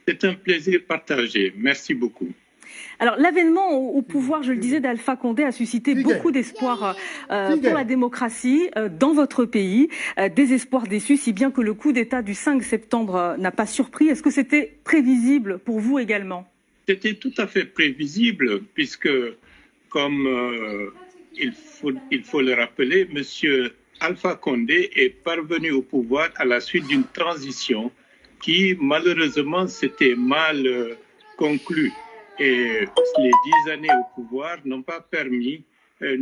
C'est un plaisir partagé. Merci beaucoup. Alors, l'avènement au pouvoir, je le disais, d'Alpha Condé a suscité beaucoup d'espoir pour la démocratie dans votre pays. Des espoirs déçus, si bien que le coup d'État du 5 septembre n'a pas surpris. Est-ce que c'était prévisible pour vous également? C'était tout à fait prévisible, puisque, comme il faut le rappeler, M. Alpha Condé est parvenu au pouvoir à la suite d'une transition qui, malheureusement, s'était mal conclue. Et les 10 années au pouvoir ne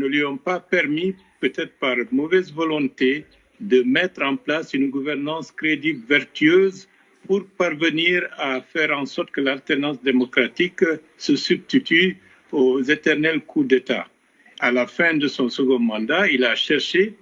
lui ont pas permis, peut-être par mauvaise volonté, de mettre en place une gouvernance crédible, vertueuse, pour parvenir à faire en sorte que l'alternance démocratique se substitue aux éternels coups d'État. À la fin de son second mandat, il a cherché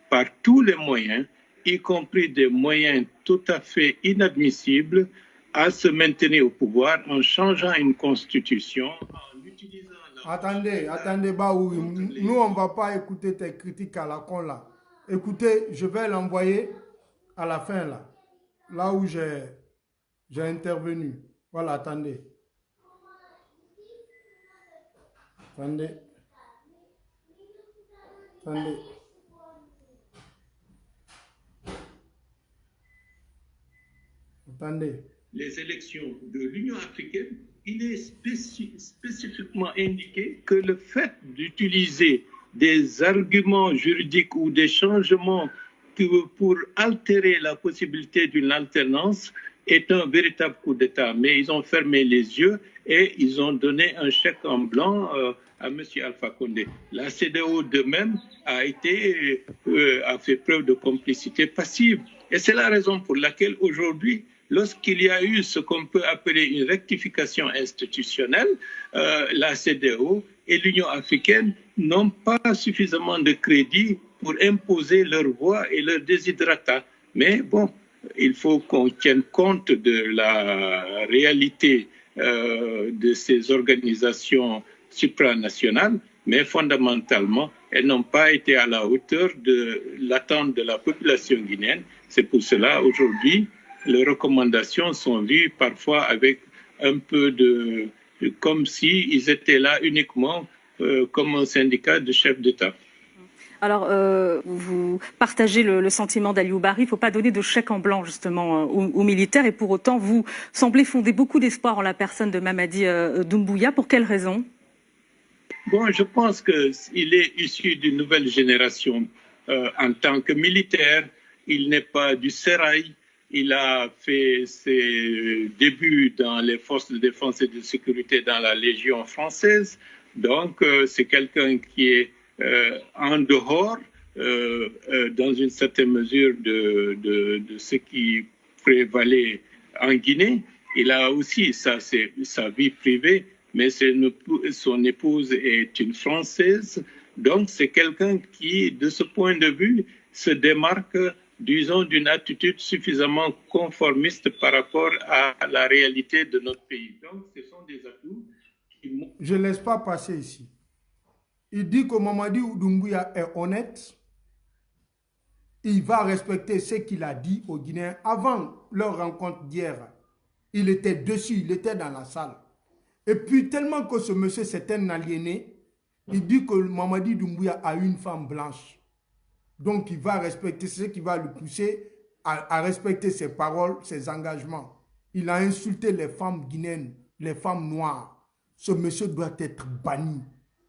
par tous les moyens, y compris des moyens tout à fait inadmissibles, à se maintenir au pouvoir en changeant une constitution, en utilisant... Attendez, Baouri. Nous, on ne va pas écouter tes critiques à la con là. Écoutez, je vais l'envoyer à la fin là où j'ai intervenu. Voilà, attendez. Attendez. Les élections de l'Union africaine, il est spécifiquement indiqué que le fait d'utiliser des arguments juridiques ou des changements pour altérer la possibilité d'une alternance est un véritable coup d'État. Mais ils ont fermé les yeux et ils ont donné un chèque en blanc à M. Alpha Condé. La CEDEAO de même a fait preuve de complicité passive. Et c'est la raison pour laquelle aujourd'hui, lorsqu'il y a eu ce qu'on peut appeler une rectification institutionnelle, la CEDEAO et l'Union africaine n'ont pas suffisamment de crédit pour imposer leur voix et leur desiderata. Mais bon, il faut qu'on tienne compte de la réalité de ces organisations supranationales, mais fondamentalement, elles n'ont pas été à la hauteur de l'attente de la population guinéenne. C'est pour cela, aujourd'hui, les recommandations sont vues parfois avec un peu comme s'ils étaient là uniquement comme un syndicat de chefs d'État. Alors, vous partagez le sentiment d'Aliou Barry. Il ne faut pas donner de chèque en blanc, justement, aux militaires. Et pour autant, vous semblez fonder beaucoup d'espoir en la personne de Mamadi Doumbouya. Pour quelle raison? Bon, je pense qu'il est issu d'une nouvelle génération. En tant que militaire, il n'est pas du sérail. Il a fait ses débuts dans les forces de défense et de sécurité dans la Légion française. Donc, c'est quelqu'un qui est en dehors, dans une certaine mesure, de ce qui prévalait en Guinée. Il a aussi sa vie privée, mais son épouse est une Française. Donc, c'est quelqu'un qui, de ce point de vue, se démarque, disons, d'une attitude suffisamment conformiste par rapport à la réalité de notre pays. Donc, ce sont des atouts qui... Je ne laisse pas passer ici. Il dit que Mamadi Doumbouya est honnête. Il va respecter ce qu'il a dit aux Guinéens. Avant leur rencontre d'hier, il était dessus, il était dans la salle. Et puis, tellement que ce monsieur, c'est un aliéné, il dit que Mamadi Doumbouya a une femme blanche. Donc, il va respecter ce qui va lui pousser à respecter ses paroles, ses engagements. Il a insulté les femmes guinéennes, les femmes noires. Ce monsieur doit être banni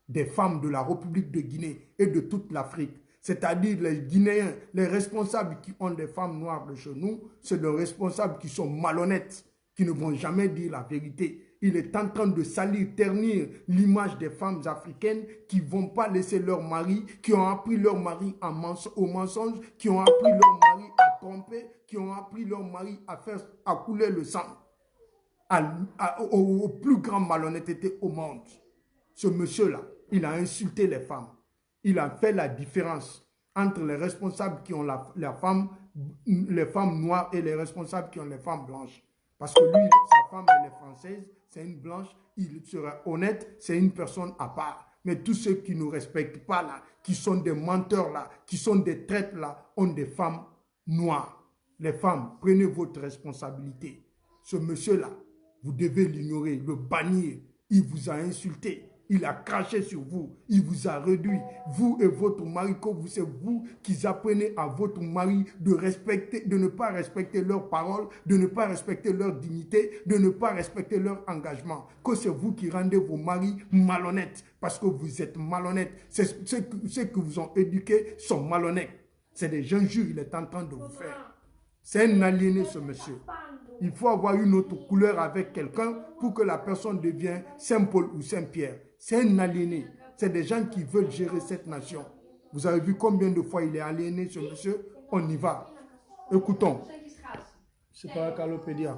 des femmes de la République de Guinée et de toute l'Afrique. C'est-à-dire les Guinéens, les responsables qui ont des femmes noires de chez nous, c'est des responsables qui sont malhonnêtes, qui ne vont jamais dire la vérité. Il est en train de salir, ternir l'image des femmes africaines qui ne vont pas laisser leur mari, qui ont appris leur mari au mensonge, qui ont appris leur mari à tromper, qui ont appris leur mari à couler le sang, au plus grand malhonnêteté au monde. Ce monsieur-là, il a insulté les femmes. Il a fait la différence entre les responsables qui ont les femmes noires et les responsables qui ont les femmes blanches. Parce que lui, sa femme, elle est française, c'est une blanche, il sera honnête, c'est une personne à part. Mais tous ceux qui ne respectent pas là, qui sont des menteurs là, qui sont des traîtres là, ont des femmes noires. Les femmes, prenez votre responsabilité. Ce monsieur-là, vous devez l'ignorer, le bannir. Il vous a insulté. Il a craché sur vous, il vous a réduit. Vous et votre mari, c'est vous qui apprenez à votre mari de ne pas respecter leurs paroles, de ne pas respecter leur dignité, de ne pas respecter leur engagement. Que c'est vous qui rendez vos maris malhonnêtes, parce que vous êtes malhonnêtes. Ceux qui vous ont éduqués sont malhonnêtes. C'est des injures qu'il est en train de vous faire. C'est un aliéné, ce monsieur. Il faut avoir une autre couleur avec quelqu'un pour que la personne devienne Saint-Paul ou Saint-Pierre. C'est un aliéné. C'est des gens qui veulent gérer cette nation. Vous avez vu combien de fois il est aliéné, ce monsieur? On y va. Écoutons. C'est pas la calopédia.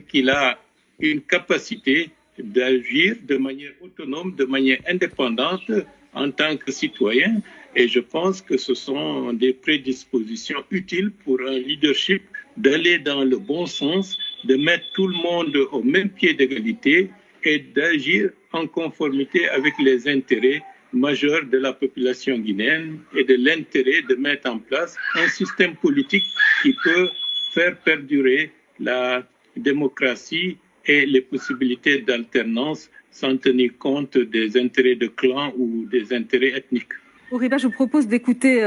Qu'il a une capacité d'agir de manière autonome, de manière indépendante en tant que citoyen. Et je pense que ce sont des prédispositions utiles pour un leadership d'aller dans le bon sens, de mettre tout le monde au même pied d'égalité et d'agir en conformité avec les intérêts majeurs de la population guinéenne et de l'intérêt de mettre en place un système politique qui peut faire perdurer la démocratie et les possibilités d'alternance sans tenir compte des intérêts de clan ou des intérêts ethniques. Oriba, je vous propose d'écouter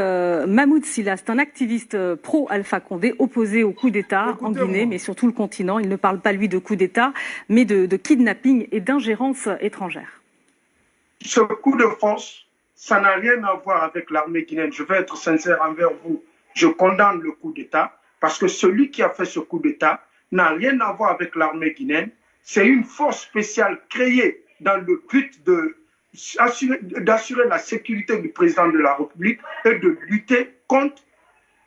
Mahmoud Sylla, un activiste pro-Alpha Condé, opposé au coup d'État en Guinée, mais sur tout le continent. Il ne parle pas, lui, de coup d'État, mais de kidnapping et d'ingérence étrangère. Ce coup de force, ça n'a rien à voir avec l'armée guinéenne. Je vais être sincère envers vous. Je condamne le coup d'État parce que celui qui a fait ce coup d'État n'a rien à voir avec l'armée guinéenne. C'est une force spéciale créée dans le but d'assurer la sécurité du président de la République et de lutter contre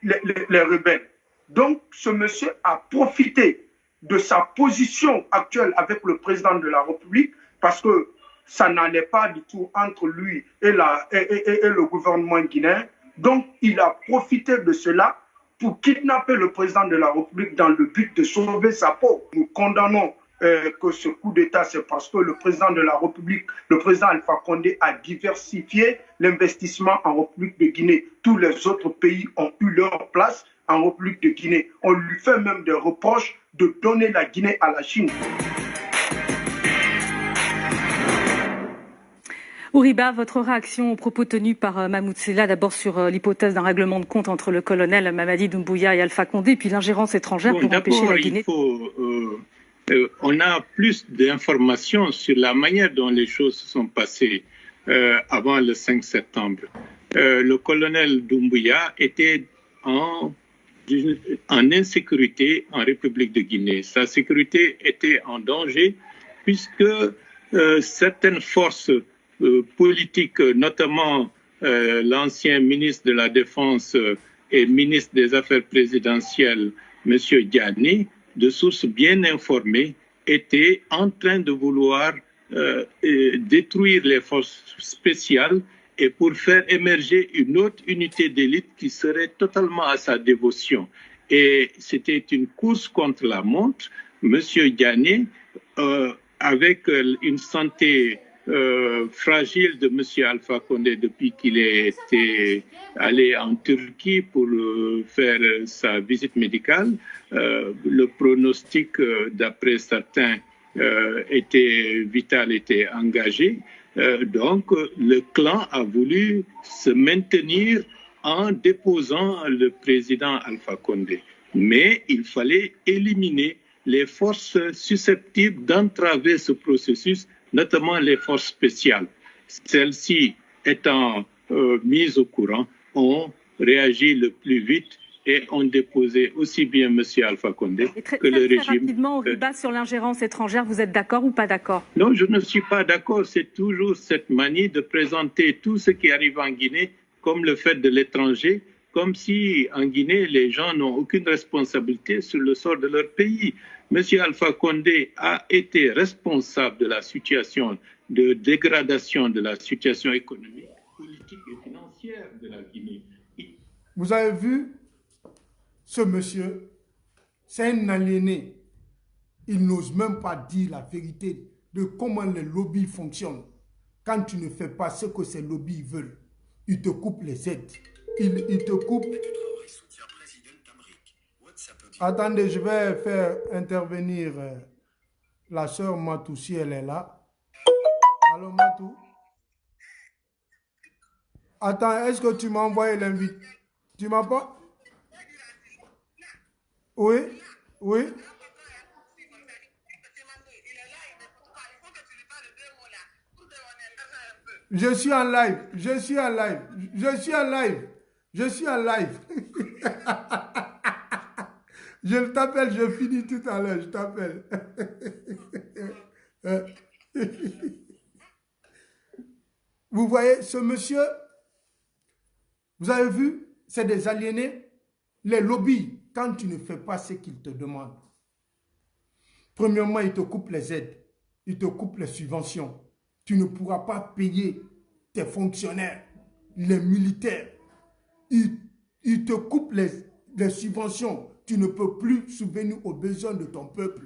les rebelles. Donc, ce monsieur a profité de sa position actuelle avec le président de la République parce que ça n'allait pas du tout entre lui et le gouvernement guinéen. Donc, il a profité de cela pour kidnapper le président de la République dans le but de sauver sa peau. Nous condamnons que ce coup d'État, c'est parce que le président de la République, le président Alpha Condé, a diversifié l'investissement en République de Guinée. Tous les autres pays ont eu leur place en République de Guinée. On lui fait même des reproches de donner la Guinée à la Chine. Ouriba, votre réaction aux propos tenus par Mahmoud Sela, d'abord sur l'hypothèse d'un règlement de compte entre le colonel Mamadi Doumbouya et Alpha Condé, puis l'ingérence étrangère pour empêcher la Guinée. On a plus d'informations sur la manière dont les choses se sont passées avant le 5 septembre. Le colonel Doumbouya était en insécurité en République de Guinée. Sa sécurité était en danger puisque certaines forces politiques, notamment l'ancien ministre de la Défense et ministre des Affaires présidentielles, M. Diani, de sources bien informées, étaient en train de vouloir détruire les forces spéciales et pour faire émerger une autre unité d'élite qui serait totalement à sa dévotion. Et c'était une course contre la montre. M. Diani, avec une santé fragile de M. Alpha Condé depuis qu'il était allé en Turquie pour faire sa visite médicale. Le pronostic, d'après certains, était vital, était engagé. Donc, le clan a voulu se maintenir en déposant le président Alpha Condé. Mais il fallait éliminer les forces susceptibles d'entraver ce processus, notamment les forces spéciales. Celles-ci étant mises au courant, ont réagi le plus vite et ont déposé aussi bien M. Alpha Condé que le régime. Très rapidement, Ouriba, sur l'ingérence étrangère, vous êtes d'accord ou pas d'accord? Non, je ne suis pas d'accord. C'est toujours cette manie de présenter tout ce qui arrive en Guinée comme le fait de l'étranger, comme si en Guinée, les gens n'ont aucune responsabilité sur le sort de leur pays. M. Alpha Condé a été responsable de la situation de dégradation de la situation économique, politique et financière de la Guinée. Vous avez vu, ce monsieur, c'est un aliéné. Il n'ose même pas dire la vérité de comment les lobbies fonctionnent. Quand tu ne fais pas ce que ces lobbies veulent, ils te coupent les aides. Ils te coupent. Attendez, je vais faire intervenir la sœur Matou si elle est là. Allô Matou? Attends, est-ce que tu m'as envoyé l'invite? Tu m'as pas? Oui, oui. Je suis en live, je suis en live, je suis en live, je suis en live. Je t'appelle, je finis tout à l'heure, je t'appelle. Vous voyez, ce monsieur, vous avez vu, c'est des aliénés. Les lobbies, quand tu ne fais pas ce qu'ils te demandent, premièrement, ils te coupent les aides, ils te coupent les subventions. Tu ne pourras pas payer tes fonctionnaires, les militaires. Ils te coupent les subventions. Tu ne peux plus subvenir aux besoins de ton peuple.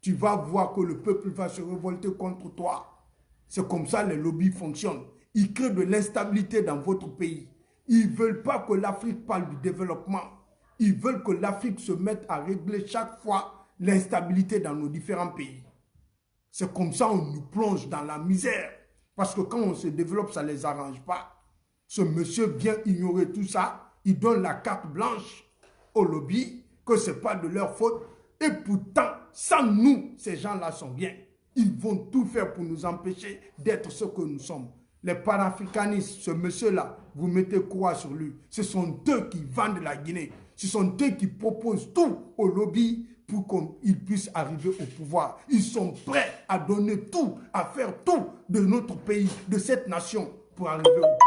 Tu vas voir que le peuple va se révolter contre toi. C'est comme ça les lobbies fonctionnent. Ils créent de l'instabilité dans votre pays. Ils ne veulent pas que l'Afrique parle du développement. Ils veulent que l'Afrique se mette à régler chaque fois l'instabilité dans nos différents pays. C'est comme ça qu'on nous plonge dans la misère. Parce que quand on se développe, ça ne les arrange pas. Ce monsieur vient ignorer tout ça. Il donne la carte blanche au lobby, que ce n'est pas de leur faute. Et pourtant, sans nous, ces gens-là sont bien. Ils vont tout faire pour nous empêcher d'être ce que nous sommes. Les panafricanistes, ce monsieur-là, vous mettez quoi sur lui? Ce sont eux qui vendent la Guinée. Ce sont eux qui proposent tout au lobby pour qu'ils puissent arriver au pouvoir. Ils sont prêts à donner tout, à faire tout de notre pays, de cette nation, pour arriver au pouvoir.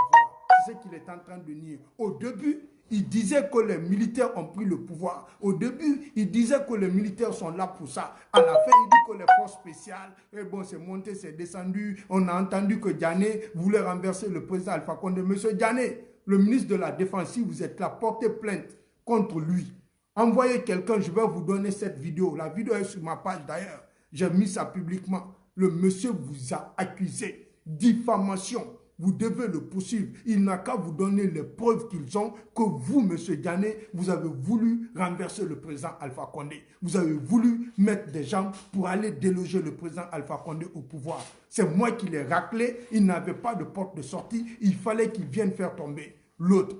C'est ce qu'il est en train de nier. Au début, il disait que les militaires ont pris le pouvoir. Au début, il disait que les militaires sont là pour ça. À la fin, il dit que les forces spéciales, bon, c'est monté, c'est descendu. On a entendu que Diané voulait renverser le président Alpha Condé. Monsieur Diané, le ministre de la Défense, si vous êtes là, portez plainte contre lui. Envoyez quelqu'un, je vais vous donner cette vidéo. La vidéo est sur ma page d'ailleurs. J'ai mis ça publiquement. Le monsieur vous a accusé. Diffamation. Vous devez le poursuivre. Il n'a qu'à vous donner les preuves qu'ils ont que vous, monsieur Diané, vous avez voulu renverser le président Alpha Condé. Vous avez voulu mettre des gens pour aller déloger le président Alpha Condé au pouvoir. C'est moi qui l'ai raclé. Il n'avait pas de porte de sortie. Il fallait qu'il vienne faire tomber l'autre.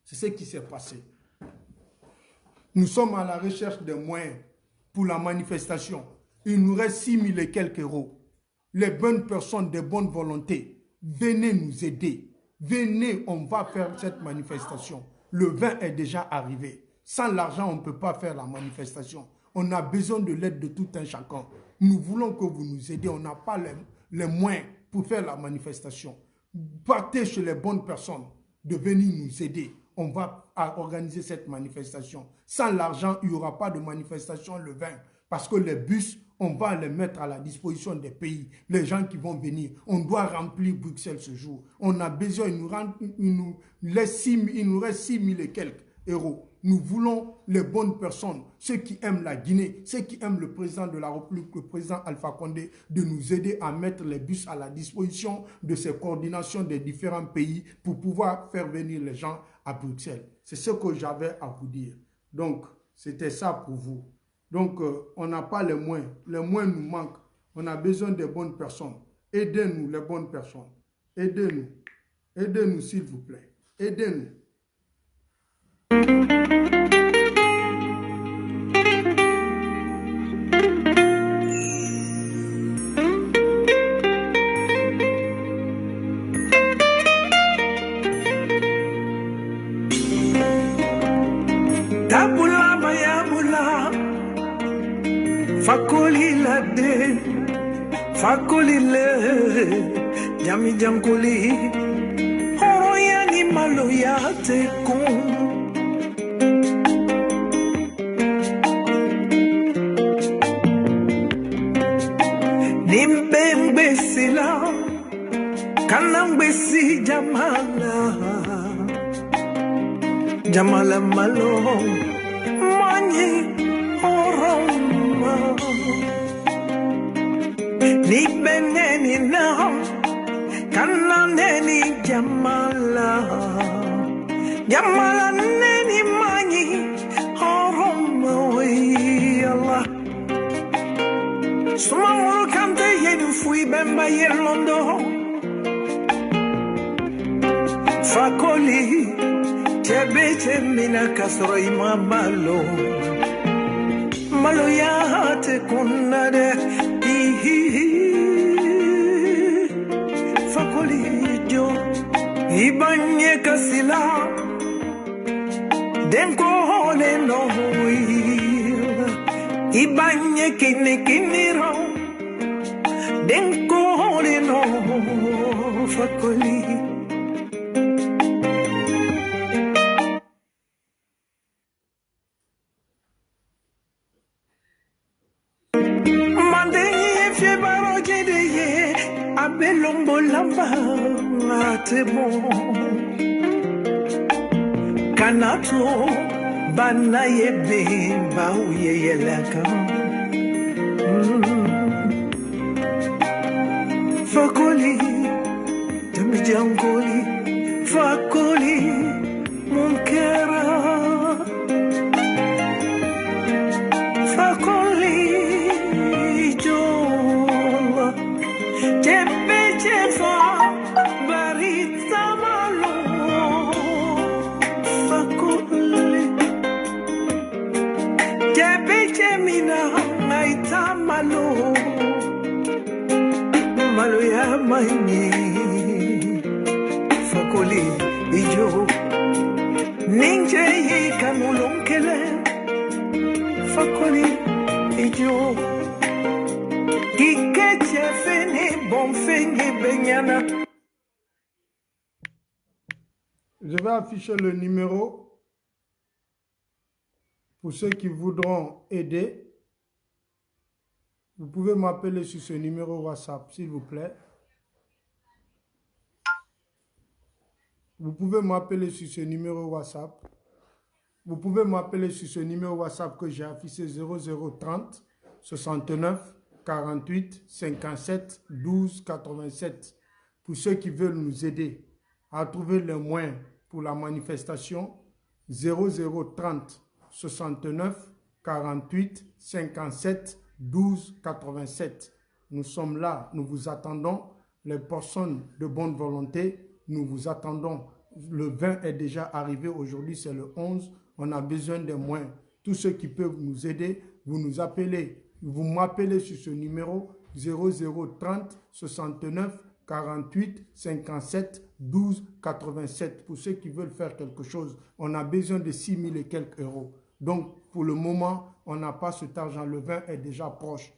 C'est ce qui s'est passé. Nous sommes à la recherche des moyens pour la manifestation. Il nous reste 6 000 et quelques euros. Les bonnes personnes de bonne volonté, venez nous aider. Venez, on va faire cette manifestation. Le vin est déjà arrivé. Sans l'argent, on ne peut pas faire la manifestation. On a besoin de l'aide de tout un chacun. Nous voulons que vous nous aidiez. On n'a pas les moyens pour faire la manifestation. Partez chez les bonnes personnes de venir nous aider. On va organiser cette manifestation. Sans l'argent, il n'y aura pas de manifestation le 20. Parce que les bus, on va les mettre à la disposition des pays. Les gens qui vont venir. On doit remplir Bruxelles ce jour. On a besoin, il nous reste 6 000 et quelques euros. Nous voulons les bonnes personnes, ceux qui aiment la Guinée, ceux qui aiment le président de la République, le président Alpha Condé, de nous aider à mettre les bus à la disposition de ces coordinations des différents pays pour pouvoir faire venir les gens à Bruxelles. C'est ce que j'avais à vous dire. Donc, c'était ça pour vous. Donc, on n'a pas les moyens. Les moyens nous manquent. On a besoin des bonnes personnes. Aidez-nous, les bonnes personnes. Aidez-nous. Aidez-nous, s'il vous plaît. Aidez-nous. Tabula mayabula fakoli lade fakoli le jami jankoli horoya ni maloya te kon nimbembe sila kanambe si jamala Jamala malo mani oroma ni beneni na kananeni jamala jamala neni mani oroma we Allah suma kante yedu fui bemba yerlondo fakoli Chebe mina kasro imamalo malo ya te kunade fakoli jo ibanye kasila denko hole no ibanye kiniro denko hole no fakoli Belombo lamba atebo kanato banaye bimba uyelaka fakoli tamijangoli fakoli munkera fakoli jola maloya manye fakoli ijo ninje kanulunkele fakoli ijo ikeche fini bonfengi benyana. Je vais afficher le numéro pour ceux qui voudront aider. Vous pouvez m'appeler sur ce numéro WhatsApp, s'il vous plaît. Vous pouvez m'appeler sur ce numéro WhatsApp. Vous pouvez m'appeler sur ce numéro WhatsApp que j'ai affiché 0030 69 48 57 12 87. Pour ceux qui veulent nous aider à trouver les moyens pour la manifestation, 0030 69 48 57 12 87. Nous sommes là, nous vous attendons. Les personnes de bonne volonté, nous vous attendons. Le 20 est déjà arrivé, aujourd'hui c'est le 11. On a besoin des moyens. Tous ceux qui peuvent nous aider, vous nous appelez. Vous m'appelez sur ce numéro 0030 69 48 57 12 87. Pour ceux qui veulent faire quelque chose, on a besoin de 6 000 et quelques euros. Donc, pour le moment, on n'a pas cet argent. Le 20 est déjà proche.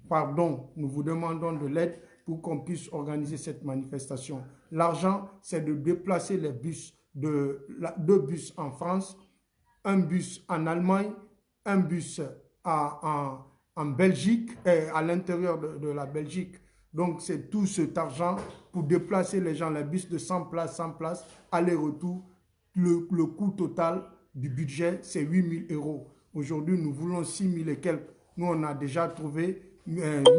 Pardon, nous vous demandons de l'aide pour qu'on puisse organiser cette manifestation. L'argent, c'est de déplacer les bus, deux bus en France, un bus en Allemagne, un bus en Belgique, à l'intérieur de la Belgique. Donc, c'est tout cet argent pour déplacer les gens, les bus de 100 places, aller-retour. Le coût total du budget, c'est 8 000 euros. Aujourd'hui, nous voulons 6 000 et quelques. Nous, on a déjà trouvé 1 200.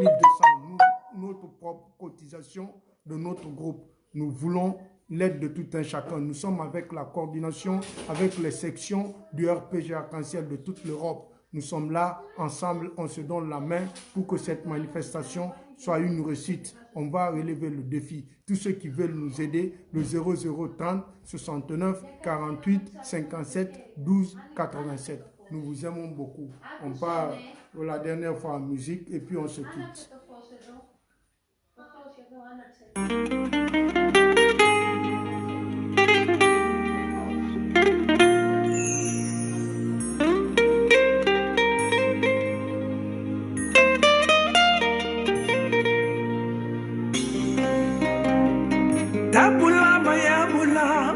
Notre propre cotisation de notre groupe. Nous voulons l'aide de tout un chacun. Nous sommes avec la coordination, avec les sections du RPG Arc-en-Ciel de toute l'Europe. Nous sommes là, ensemble, on se donne la main pour que cette manifestation soit une réussite. On va relever le défi. Tous ceux qui veulent nous aider, le 0030 69 48 57 12 87. Nous vous aimons beaucoup. On part pour la dernière fois en musique et puis on se quitte. Tabula mayabula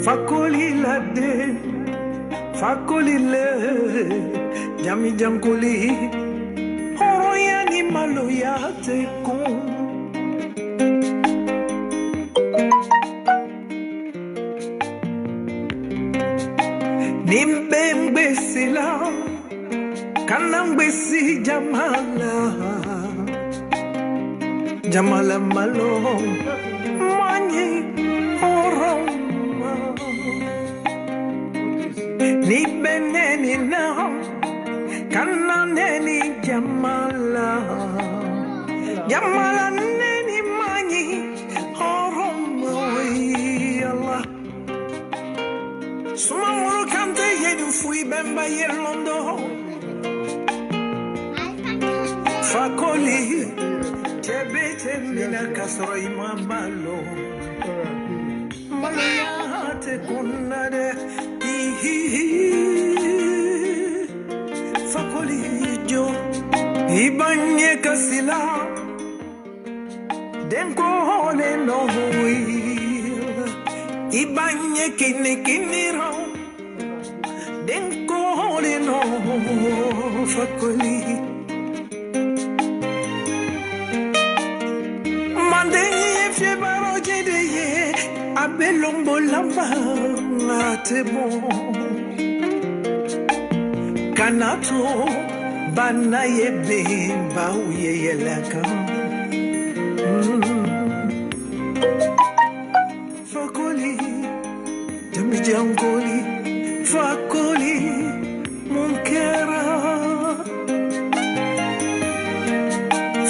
fakoli lade fakoli le jami jamkoli horoya ni maloya te kon nimbe sila kanambe si Jamala malo mani oroma ni beneni na kananeni jamala neni mani oroma Allah sumamuru kante yenu fui bemba yelondo fakoli Tebete mina kasoro imambalo Maloya te kunade Fakoli jo Ibanye kasila Denko hone no huil Ibanye kini rao Denko hone no Fakoli Abelombo lamba te bon Kanato bana yebe ba uye yelaka Fakoli Demi jangoli Fakoli mon kera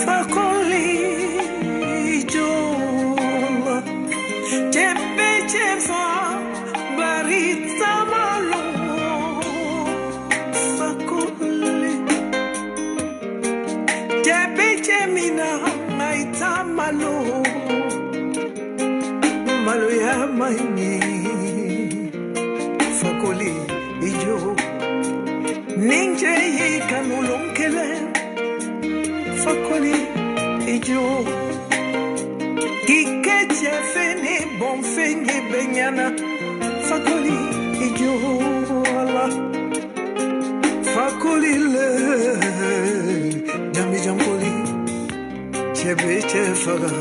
Fakoli Barita malo fakoli Tebe chemina amanyi fakoli ijo ninje kanulunkele fakoli ijo kikeche fene bon fenge benyana fakoli ijo ala fakoli le jambi jamkoli chebe chefaga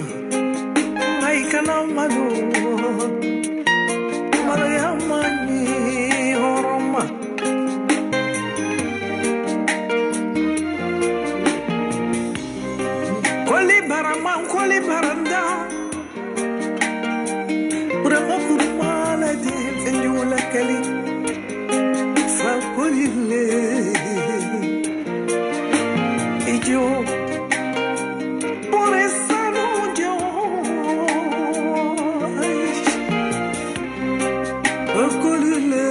ai kana malu malayamani horoma koli baranda urama kurmala de fenjula kali fa koli le ijo por esa no yo koli le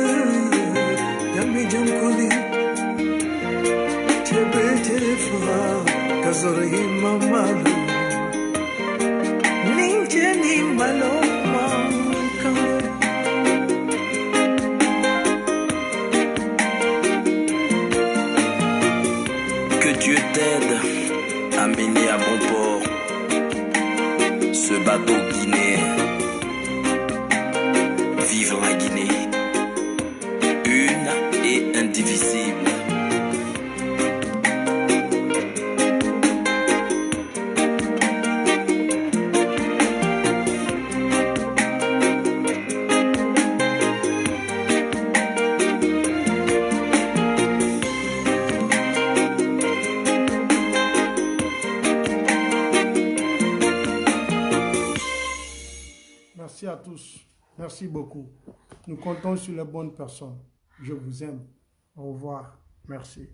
yami jam koli chebe chefa kazori mamalu Que Dieu t'aide à mener à bon port ce bateau guinéen. Vivre la Guinée, une et indivisible. Merci à tous. Merci beaucoup. Nous comptons sur les bonnes personnes. Je vous aime. Au revoir. Merci.